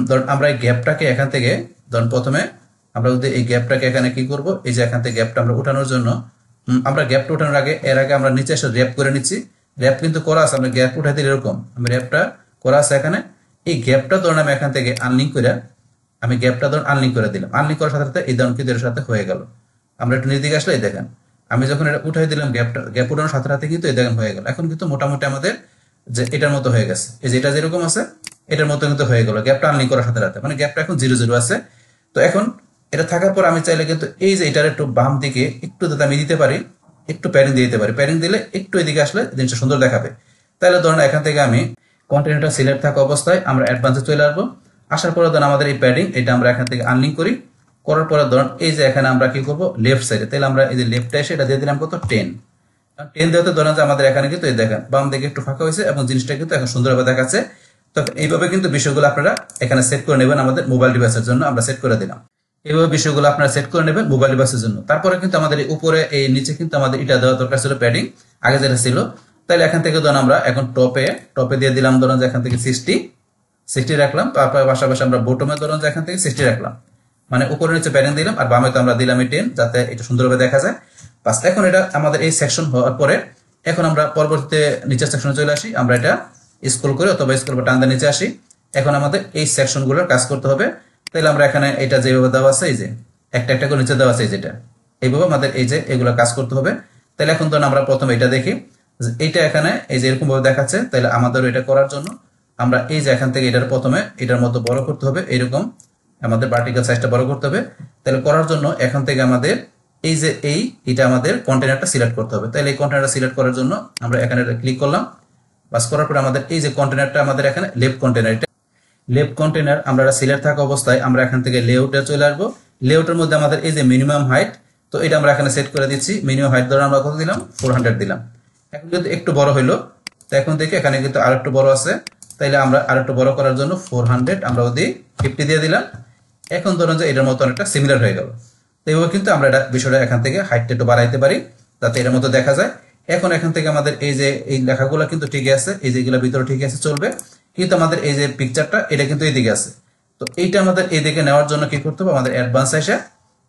ধরুন আমরা এই গ্যাপটাকে এখান থেকে ধরুন প্রথমে আমরা যদি এই গ্যাপটাকে এখানে কি করব, এই যে এখান থেকে গ্যাপটা আমরা উঠানোর জন্য আমরা গ্যাপটা উঠানোর আগে এর আগে আমরা নিচে এসে র্যাপ করে নিচ্ছি। র্যাপ কিন্তু করা আছে, আমরা গ্যাপ উঠাই দিলে এরকম আমি র্যাপটা করা আছে এখানে। এই গ্যাপটা ধরুন আমি এখান থেকে আনলিঙ্ক করে আমি গ্যাপটা ধরুন আনলিঙ্ক করে দিলাম। আনলিঙ্ক করার সাথে সাথে এই ধরুন কিন্তু এর সাথে হয়ে গেল। আমরা একটু নিচে আসলে এই দেখেন আমি যখন এটা উঠাই দিলাম গ্যাপটা গ্যাপ উঠানোর সাথে সাথে কিন্তু এই দেখেন হয়ে গেল। এখন কিন্তু মোটামুটি আমাদের যে এটার মতো হয়ে গেছে। এই যে এটা যেরকম আছে এটার মতো কিন্তু হয়ে গেল গ্যাপটা আনলিঙ্ক করার সাথে সাথে, মানে গ্যাপটা এখন 0 0 আছে। তো এখন এটা থাকার পর আমি চাইলে কিন্তু এই যে এটার একটু বাম দিকে একটু যাতে আমি দিতে পারি, একটু প্যাডিং দিয়ে দিতে পারি। প্যাডিং দিলে একটু এদিকে আসলে জিনিসটা সুন্দর দেখাবে। তাহলে ধরুন এখান থেকে আমি কন্টেন্টটা সিলেক্ট থাকা অবস্থায় আমরা অ্যাডভান্সে চলে আসবো। আসার পরে ধরুন আমাদের এই প্যাডিং এটা আমরা এখান থেকে আনলিঙ্ক করি। করার পরে ধরুন এই যে এখানে আমরা কি করবো লেফট সাইডে, তাহলে আমরা এই যে লেফটে এসে এটা দিয়ে দিলাম কত 10 দেওয়াতে ধরেন যে আমাদের এখানে কিন্তু এই দেখেন বাম দিকে একটু ফাঁকা হয়েছে এবং জিনিসটা কিন্তু এখন সুন্দরভাবে দেখাচ্ছে। তো এইভাবে কিন্তু বিষয়গুলো আপনারা এখানে সেট করে নেবেন। আমাদের মোবাইল ডিভাইসের জন্য আমরা সেট করে দিলাম। এইভাবে বিষয়গুলো আপনারা সেট করে নেবেন মোবাইল ডিভাইসের জন্য। তারপরে কিন্তু আমাদের এই উপরে এই নিচে কিন্তু আমাদের এটা দেওয়া দরকার ছিল প্যাডিং আগে যেটা ছিল। তাহলে এখান থেকে ধরুন আমরা এখন টপে দিয়ে দিলাম ধরুন যে এখান থেকে 60 রাখলাম। তারপরে পাশাপাশি আমরা বটমে ধরুন যে এখান থেকে 60 রাখলাম, মানে উপরে নিচে প্যাডিং দিলাম। আর বামে তো আমরা দিলাম 10 যাতে এটা সুন্দরভাবে দেখা যায়। বাস এখন এটা আমাদের এই সেকশন হওয়ার পরে এখন আমরা পরবর্তীতে নিচের সেকশনে চলে আসি। আমরা এটা স্ক্রল করে অথবা স্ক্রল বাটন দিয়ে নিচে আসি। এখন আমাদের এই সেকশনগুলোর কাজ করতে হবে। তাহলে আমরা এখানে এটা যেভাবে দেওয়া আছে এই যে একটা একটা করে নিচে দেওয়া আছে যেটা এইভাবে আমাদের এই যে এগুলো কাজ করতে হবে। তাহলে এখন ধরুন আমরা প্রথমে এটা দেখি এইটা এখানে এই যে এরকম ভাবে দেখাচ্ছে। তাহলে আমাদের এটা করার জন্য আমরা এই যে এখান থেকে এটার প্রথমে এটার মতো বড় করতে হবে, এইরকম আমাদের ভার্টিক্যাল সাইজটা বড় করতে হবে। তাহলে করার জন্য এখান থেকে আমাদের এই যে এটা আমাদের কন্টেনারটা সিলেক্ট করতে হবে। তাহলে এই কন্টেনারটা সিলেক্ট করার জন্য আমরা এখানে ক্লিক করলাম। বাস করার পরে আমাদের এই যে কন্টেনারটা আমাদের এখানে লেফট কন্টেনার আমরা সিলেক্ট থাকা অবস্থায় আমরা এখান থেকে লেআউটে চলে আসবো। লেআউটের মধ্যে আমাদের এই যে মিনিমাম হাইট, তো এটা আমরা এখানে সেট করে দিচ্ছি। মিনিমাম হাইট ধরে আমরা কত দিলাম 400 দিলাম। এখন কিন্তু একটু বড় হইলো। তো এখন দেখি এখানে কিন্তু আরেকটু বড় আছে। তাইলে আমরা আরেকটু বড় করার জন্য 400 আমরা ওদি 50 দিয়ে দিলাম। এখন ধরুন যে এটার মতো অনেকটা সিমিলার হয়ে গেল। তো এইভাবে কিন্তু আমরা এটা বিষয়টা এখান থেকে হাইটটা একটু বাড়াইতে পারি যাতে এর মতো দেখা যায়। এখন এখান থেকে আমাদের এই যে এই লেখাগুলো কিন্তু ঠিকই আছে, এই যে এগুলো ভিতরে ঠিক আছে চলবে, কিন্তু আমাদের এই যে পিকচারটা এটা কিন্তু এইদিকে আছে। তো এইটা আমাদের এইদিকে নেওয়ার জন্য কি করতে হবে, আমাদের অ্যাডভান্স এসে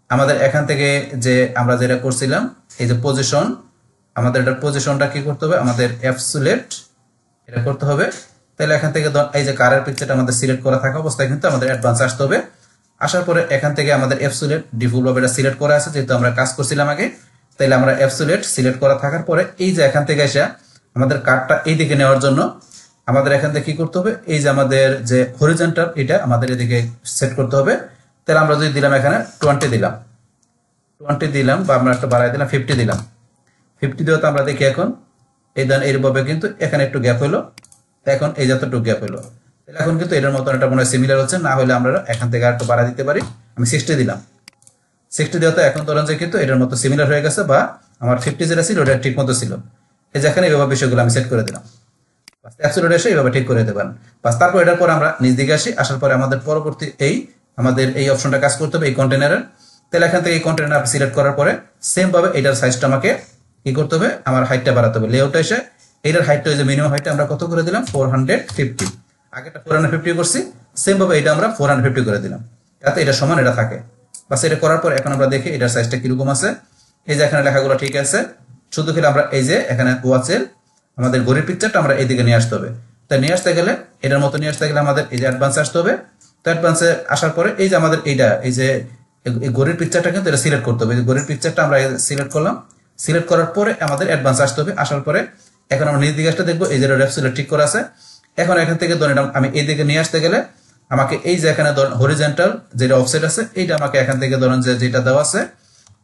আমাদের এখান থেকে যে আমরা যেটা করছিলাম এই যে পজিশন, আমাদের এটার পজিশনটা কি করতে হবে, আমাদের অ্যাবসোলিউট এটা করতে হবে। তাহলে এখান থেকে এই যে কারের পিকচারটা আমাদের সিলেক্ট করা থাকা অবস্থায় কিন্তু আমাদের অ্যাডভান্স আসতে হবে। আসার পরে এখান থেকে আমাদের অ্যাবসোলিউট ডিফল্ট ভাবে এটা সিলেক্ট করা আছে, যেহেতু আমরা কাজ করছিলাম আগে। তাইলে আমরা অ্যাবসোলিউট সিলেক্ট করা থাকার পরে এই যে এখান থেকে এসে আমাদের কার্ডটা এইদিকে নেওয়ার জন্য আমাদের এখান থেকে কি করতে হবে, এই যে আমাদের যে হরিজন্টাল এটা আমাদের এদিকে সেট করতে হবে। তাহলে আমরা যদি দিলাম এখানে 20 দিলাম, 20 দিলাম, বা আমরা একটা বাড়াই দিলাম 50 দিলাম। 50 দেওয়াতে আমরা দেখি এখন এই দেন এইভাবে কিন্তু এখানে একটু গ্যাপ হলো, এখন এই যতটুকু গ্যাপ হলো। তাহলে এখন কিন্তু এটার মতন এটা মনে হয় সিমিলার হচ্ছে, না হলে আমরা এখান থেকে আরেকটু বাড়া দিতে পারি। আমি 60 দিলাম, 60 দেওয়াতে এখন ধরেন যে কিন্তু এটার মতো সিমিলার হয়ে গেছে, বা আমার 50 যেটা ছিল ওটা ঠিক মতো ছিল। এই যে এখানে এইভাবে বিষয়গুলো আমি সেট করে দিলাম, অ্যাবসোলিউট এসে এইভাবে ঠিক করে দেবেন। বাস তারপর এটার পর আমরা নিচ দিকে আসি, আসার পরে আমাদের পরবর্তী আমাদের এই অপশনটা কাজ করতে হবে এই কন্টেনারের। তাহলে এখান থেকে এই কন্টেনার সিলেক্ট করার পরে সেম ভাবে এটার সাইজটা আমাকে কি করতে হবে, আমার হাইটটা বাড়াতে হবে। লেআউটে এসে এটার হাইটটা যে মিনিমাম হাইটটা আমরা কত করে দিলাম, 450। আগেটা 450 করছি, সেম ভাবে এটা আমরা 450 করে দিলাম, যাতে এটা সমান এটা থাকে। বাস এটা করার পর এখন আমরা দেখি এটার সাইজটা কিরকম আছে। এই যে এখানে লেখাগুলো ঠিক আছে, শুধু খেলে আমরা এই যে এখানে ওয়াচের আমাদের ঘড়ির পিকচারটা আমরা এইদিকে নিয়ে আসতে হবে। তাই নিয়ে আসতে গেলে এটার মতো নিয়ে আসতে গেলে আমাদের এই যে অ্যাডভান্স আসতে হবে। তো অ্যাডভান্সে আসার পরে এই যে আমাদের এইটা এই যে ঘড়ির পিকচারটা কিন্তু এটা সিলেক্ট করতে হবে। ঘড়ির পিকচারটা আমরা সিলেক্ট করলাম, সিলেক্ট করার পরে আমাদের অ্যাডভান্স আসতে হবে। আসার পরে এখন আমরা নিজ দিকে আসতে দেখবো এই যে রেফসিলেট ঠিক করা আছে। এখন এখান থেকে ধরেন আমি এই দিকে নিয়ে আসতে গেলে আমাকে এই যে এখানে ধরেন হরিজন্টাল যেটা অফসেট আছে এইটা আমাকে এখান থেকে ধরেন যে যেটা দেওয়া আছে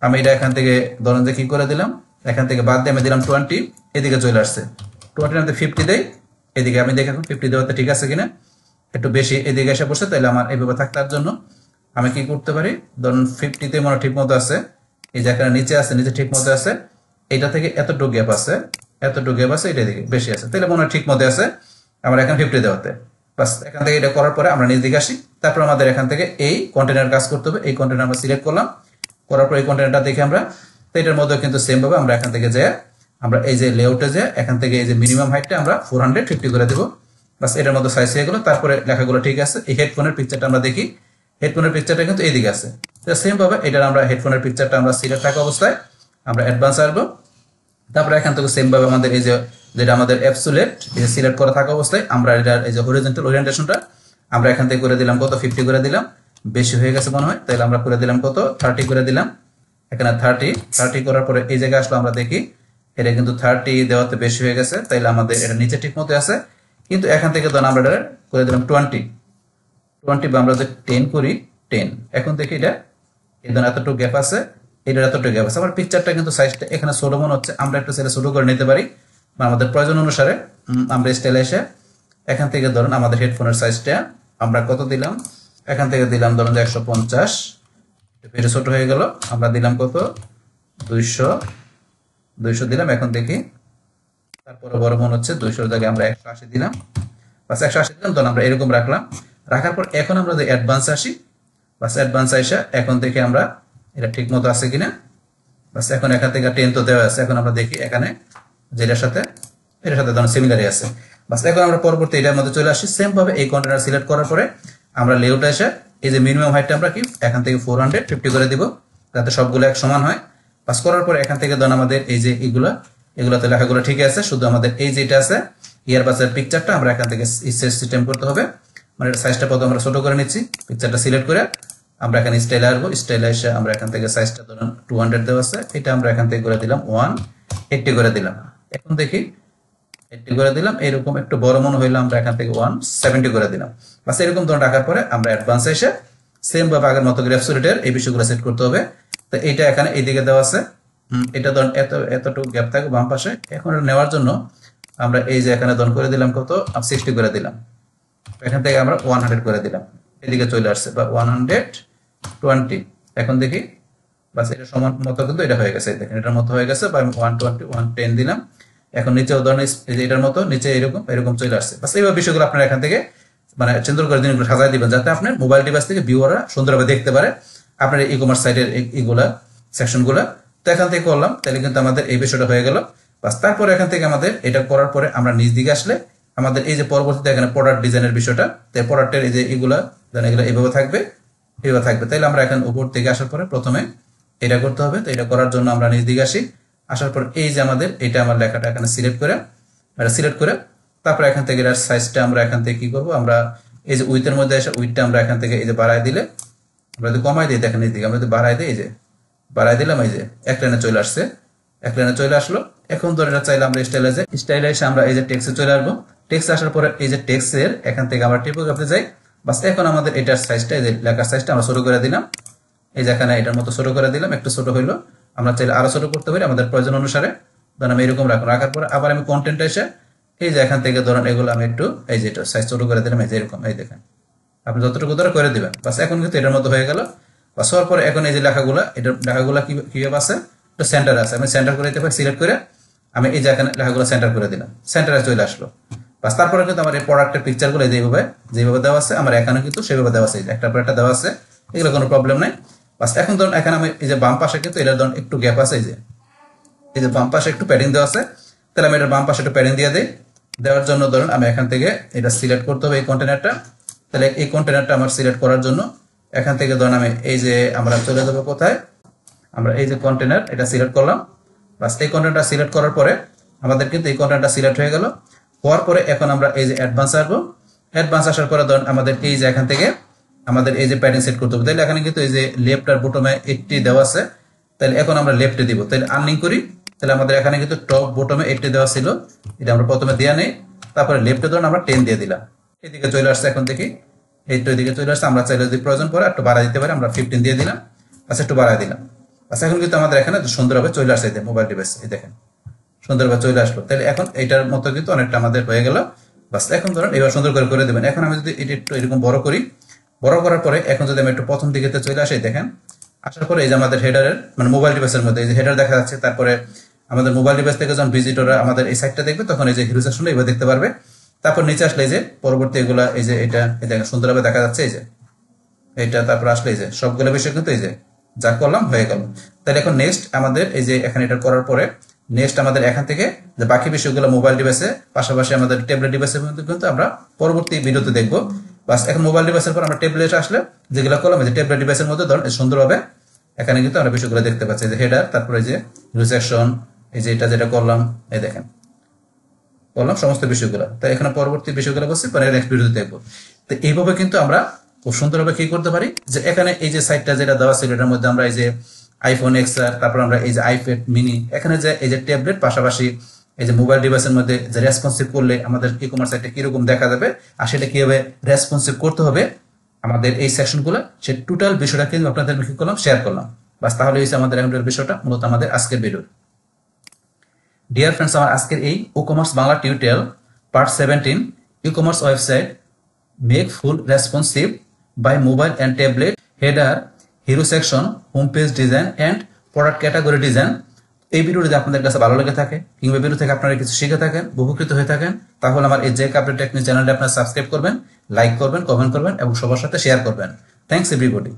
আমি এটা এখান থেকে ধরেন যে কি করে দিলাম, এখান থেকে বাদ দিয়ে আমি দিলাম 20, এদিকে চলে আসছে 20 নামতে 50 দেই। এদিকে আমি দেখি এখন 50 দেওয়াতে ঠিক আছে কিনা, একটু বেশি এদিকে এসে বসে, তাহলে আমার এইভাবে থাকতে তার জন্য আমি কি করতে পারি, ধরুন 50 মনে ঠিক মতো আছে, এই যে এখানে নিচে আছে নিচে ঠিক মতো আছে, এটা থেকে এতটুকু গ্যাপ আছে, এতটুকু গ্যাপ আছে, এটা দিকে বেশি আছে, তাহলে মনে হয় ঠিক মতো আছে আমরা এখানে 50 দেওয়াতে। বাস এখান থেকে এটা করার পরে আমরা নিচ দিকে আসি, তারপর আমাদের এখান থেকে এই কন্টেনার কাজ করতে হবে। এই কন্টেনার আমরা সিলেক্ট করলাম, করার পর এই কন্টেনারটা দেখে আমরা তো এটার মধ্যে কিন্তু সেম ভাবে আমরা এখান থেকে যে আমরা এই যে লেআউটে যে এখান থেকে এই যে মিনিমাম হাইটটা আমরা 450 করে দেব। বাস এটার মধ্যে সাইজ হয়ে গেল। তারপরে লেখাগুলো ঠিক আছে। এই হেডফোনের পিকচারটা আমরা দেখি, হেডফোনের পিকচারটা কিন্তু এইদিকে আছে। সেম ভাবে এটার আমরা হেডফোনের পিকচারটা আমরা সিলেক্ট থাকা অবস্থায় আমরা অ্যাডভান্স আসবো। তারপরে এখান থেকে সেম ভাবে আমাদের এই যে যেটা আমাদের অ্যাবসোলিউট সিলেক্ট করা থাকা অবস্থায় আমরা এটার এই যে হরিজন্টাল ওরিয়েন্টেশনটা আমরা এখান থেকে করে দিলাম কত, 50 করে দিলাম, বেশি হয়ে গেছে মনে হয়, তাহলে আমরা করে দিলাম কত, 30 করে দিলাম। এখানে 30 করার পরে এই জায়গায় আসলো, আমরা দেখি এটা কিন্তু 30 দেওয়াতে বেশি হয়ে গেছে, তাইলে আমাদের এটা নিচে ঠিক মতো আছে। কিন্তু এখান থেকে ধরুন আমরা এটা করে দিলাম 20 বা আমরা যে 10 করি 10। এখন দেখি এটা ধরুন এতটুকু গ্যাপ আছে, এটার এতটুকু গ্যাপ আছে। আমার পিকচারটা কিন্তু সাইজটা এখানে ছোট মনে হচ্ছে, আমরা একটু সেটা ছোট করে নিতে পারি বা আমাদের প্রয়োজন অনুসারে আমরা স্টাইলে এসে এখান থেকে ধরুন আমাদের হেডফোনের সাইজটা আমরা কত দিলাম, এখান থেকে দিলাম ধরুন 150, এটা ছোট হয়ে গেল, আমরা দিলাম কত 200 দিলাম। এখন দেখি তারপরে বড় মনে হচ্ছে 200 জায়গায় আমরা 180 দিলাম, বাস 180 দিলাম, তখন আমরা এরকম রাখলাম। রাখার পর এখন আমরা যে অ্যাডভান্স আসি, বাস অ্যাডভান্স আসা এখন দেখি আমরা এটা ঠিক মতো আছে কিনা। বাস এখন এখান থেকে 10 তো দেওয়া আছে, এখন আমরা দেখি এখানে যেটার সাথে এটার সাথে ধরুন সিমিলারই আছে। বাস এখন আমরা পরবর্তী এটার মধ্যে চলে আসি। সেম ভাবে এই কন্টেনার সিলেক্ট করার পরে আমরা লেআউটে এসে এই যে মিনিমাম হাইটটা আমরা কি এখান থেকে 450 করে দিব, যাতে সবগুলো এক সমান হয়। পাস করার পর এখান থেকে ধরুন আমাদের এই যে এগুলোতে লেখাগুলো ঠিক আছে, শুধু আমাদের এই যেটা আছে ইয়ারবাসের পিকচারটা আমরা এখান থেকে সিস্টেম করতে হবে। মানে সাইজটা কত আমরা ছোট করে নিচ্ছি, পিকচারটা সিলেক্ট করে আমরা এখানে স্টাইলে আসবো। স্টাইলে এসে আমরা এখান থেকে সাইজটা ধরুন 200 দেওয়া আছে, এটা আমরা এখান থেকে করে দিলাম 180 করে দিলাম। এখন দেখি 80 করে দিলাম, এরকম একটু বড় মনে হইলো আমরা এখান থেকে 170 করে দিলাম। বাস এরকম ধরুন রাখার পরে আমরা অ্যাডভান্স এসে সেম ভাবে আগের মতো অ্যাবসোলিউটের এই বিষয়গুলো সেট করতে হবে। তো এটা এখানে এইদিকে দেওয়া আছে, এটা ধরুন এতটুকু গ্যাপ থাকবে বাম পাশে। এখন এটা নেওয়ার জন্য আমরা এই যে এখানে ধরুন করে দিলাম কত, 60 করে দিলাম, এখান থেকে আমরা 100 করে দিলাম, এদিকে চলে আসছে বা 120। এখন দেখি বাস এটা সমান মতো কিন্তু এটা হয়ে গেছে, দেখেন এটার মতো হয়ে গেছে, বা আমি 120 110 দিলাম। এখন নিচে উদাহরণ এটার মতো নিচে এরকম চলে আসছে। বাস এইভাবে বিষয়গুলো আপনারা এখান থেকে মানে সুন্দর করে জিনিসগুলো সাজাই দিবেন, যাতে আপনার মোবাইল ডিভাইস থেকে ভিউয়াররা সুন্দরভাবে দেখতে পারে আপনার ই কমার্স সাইটের এইগুলা সেকশনগুলা। তো এখান থেকে করলাম, তাহলে কিন্তু আমাদের এই বিষয়টা হয়ে গেল। বাস তারপরে এখান থেকে আমাদের এটা করার পরে আমরা নিচ দিকে আসলে আমাদের এই যে পরবর্তীতে এখানে প্রোডাক্ট ডিজাইনের বিষয়টা, তাই প্রোডাক্টের এই যে এগুলো এইভাবে থাকবে, তাইলে আমরা এখন উপর থেকে আসার পরে প্রথমে এটা করতে হবে। তো এটা করার জন্য আমরা নিচ দিকে আসি, আসার পর এই যে আমাদের এটা আমার লেখাটা এখানে সিলেক্ট করে তারপর এখান থেকে এর সাইজটা আমরা এখান থেকে কি করব, আমরা এই যে উইথের মধ্যে এসে উইথটা আমরা এখান থেকে এই যে বাড়ায় দিলে, আমরা যদি কমাই দিই দেখেন এইদিকে আমরা যদি বাড়াই দিই, এই যে বাড়াই দিলাম, এই যে এক লাইনে চলে আসছে, এক লাইনে চলে আসলো। এখন ধরে এটা চাইলে আমরা স্টাইলে এসে আমরা এই যে টেক্সটে চলে আসবো। টেক্সট আসার পরে এই যে টেক্সটের এখান থেকে আমরা টিপোগ্রাফিতে যাই। বাস এখন আমাদের এটার সাইজটা, এই যে লেখার সাইজটা আমরা ছোট করে দিলাম, এই যে এখানে এটার মতো ছোট করে দিলাম, একটু ছোট হইলো। আমরা চাইলে আরো ছোট করতে পারি আমাদের প্রয়োজন অনুসারে। ধরেন আমি এরকম রাখার পরে আবার আমি কন্টেন্টে এসে এই যে এখান থেকে ধরেন এগুলো আমি একটু এই যে এটা সাইজ ছোট করে দিলাম, এই যে এরকম, এই দেখেন আপনি যতটুকু ধরে করে দিবেন। বাস এখন কিন্তু এটার মতো হয়ে গেল। বাস হওয়ার পরে এখন এই যে লেখাগুলো, এটার লেখাগুলো কিভাবে আছে, একটা সেন্টার আছে, আমি সেন্টার করে দিতে পারি। সিলেক্ট করে আমি এই যে এখানে লেখাগুলো সেন্টার করে দিলাম, সেন্টারে চলে আসলো। বাস তারপরে কিন্তু আমার এই প্রোডাক্টের পিকচারগুলো যেভাবে দেওয়া আছে আমার এখানে কিন্তু সেভাবে দেওয়া আছে, একটা পর একটা দেওয়া আছে, এগুলো কোনো প্রবলেম নাই। বাস এখন ধরুন এখানে আমি এই যে বাম পাশে কিন্তু এটা ধরুন একটু গ্যাপ আছে, এই যে বাম পাশে একটু প্যাডিং দেওয়া আছে, তাহলে আমি এটার বাম পাশে একটু প্যাডিং দিয়ে দিই। দেওয়ার জন্য ধরুন আমি এখান থেকে এটা সিলেক্ট করতে হবে এই কন্টেনারটা। তাহলে এই কন্টেনারটা আমার সিলেক্ট করার জন্য এখান থেকে ধরুন আমি এই যে আমরা চলে যাবো কোথায়, আমরা এই যে কন্টেনার এটা সিলেক্ট করলাম। বাস এই কন্টেনারটা সিলেক্ট করার পরে আমাদের কিন্তু এই কন্টেনারটা সিলেক্ট হয়ে গেল। হওয়ার পরে এখন আমরা এই যে অ্যাডভান্স আসবো। অ্যাডভান্স আসার পরে ধরুন আমাদের এই যে এখান থেকে আমাদের এই যে প্যাডিং সেট করতে হবে। তাহলে এখানে কিন্তু এই যে লেফট আর বটমে 80 দেওয়া আছে, তাহলে এখন আমরা লেফটে দিব। তাহলে আর্নিং করি, তাহলে আমাদের এখানে কিন্তু টপ বটমে 80 দেওয়া ছিল, এটা আমরা প্রথমে দেওয়া নেই। তারপরে লেফটে ধরুন আমরা 10 দিয়ে দিলাম, এদিকে চলে আসছে। এখন দেখি এইটা এদিকে চলে আসছে, আমরা চাইলে যদি প্রয়োজন পড়ে একটু বাড়াই দিতে পারি, আমরা 15 দিয়ে দিলাম। আচ্ছা একটু বাড়াই দিলাম। আচ্ছা এখন কিন্তু আমাদের এখানে সুন্দরভাবে চলে আসছে, এই মোবাইল ডিভাইস, এই দেখেন সুন্দরভাবে চলে আসলো। তাহলে এখন এইটার মতো কিন্তু অনেকটা আমাদের হয়ে গেল। বাস এখন ধরুন এবার সুন্দর করে দেবেন। এখন আমি যদি এটা একটু এরকম বড় করি, বড় করার পরে এখন যদি আমি একটু প্রথম দিকে চলে আসি, দেখেন আসার পরে এই যে আমাদের হেডারের মানে মোবাইল ডিভাইসের মধ্যে এই যে হেডার দেখা যাচ্ছে। তারপরে আমাদের মোবাইল ডিভাইস থেকে যখন ভিজিটররা আমাদের এই সাইটটা দেখবে তখন এই যে হিরো সেকশনটা এবার দেখতে পারবে। তারপর নিচে আসলে এই যে পরবর্তী এগুলা এই যে এটা দেখেন সুন্দরভাবে দেখা যাচ্ছে, এই যে এটা তারপর আসলে এই যে সবগুলো বিষয় কিন্তু এই যে যা করলাম হয়ে গেল। তাহলে এখন নেক্সট আমাদের এই যে এখানে এটা করার পরে নেক্সট আমাদের এখান থেকে যে বাকি বিষয়গুলো মোবাইল ডিভাইসে পাশাপাশি আমাদের ট্যাবলেট ডিভাইসের মধ্যে কিন্তু আমরা পরবর্তী ভিডিওতে দেখবো। বাস এখন মোবাইল ডিভাইসের পর আমরা ট্যাবলেটে আসলে যেগুলো করলাম এই যে ট্যাবলেট ডিভাইসের মধ্যে ধরুন সুন্দরভাবে এখানে কিন্তু আমরা বিষয়গুলো দেখতে পাচ্ছি, যে হেডার, তারপরে যে রিসেকশন, এই যে এটা যেটা করলাম, এই দেখেন করলাম সমস্ত বিষয়গুলো। তাই এখানে পরবর্তী বিষয়গুলো বলছি পরে নেক্সট ভিডিওতে দেখবো। তো এইভাবে কিন্তু আমরা খুব সুন্দরভাবে কি করতে পারি, যে এখানে এই যে সাইটটা যেটা দেওয়া ছিল এটার মধ্যে আমরা এই যে আইফোন এক্সআর, তারপর আমরা এই যে আইপ্যাড মিনি, এখানে যে এই যে ট্যাবলেট পাশাপাশি এই যে মোবাইল ডিভাইসের মধ্যে যে রেসপন্সিভ করলে আমাদের ই কমার্স সাইটে কিরকম দেখা যাবে আর সেটা কিভাবে রেসপন্সিভ করতে হবে আমাদের এই সেকশনগুলো, সে টোটাল বিষয়টা কিন্তু আপনাদের কি করলাম, শেয়ার করলাম। বাস তাহলে হয়েছে আমাদের এখনকার বিষয়টা মূলত আমাদের আজকের ভিডিও। ডিয়ার ফ্রেন্ডস, আমার আজকের এই e commerce Bangla tutorial part 17 e commerce website make full responsive by mobile and tablet, header, hero section, home page design and product category design. এই ভিডিও যদি আপনাদের কাছে ভালো লেগে থাকে কিংবা ভিডিও থেকে আপনারা কিছু শিখে থাকেন, উপকৃত হয়ে থাকেন, তাহলে আমার এই জেক আপডেট টেকনিক চ্যানেলটা আপনারা সাবস্ক্রাইব করবেন, লাইক করবেন, কমেন্ট করবেন এবং সবার সাথে শেয়ার করবেন। Thanks everybody.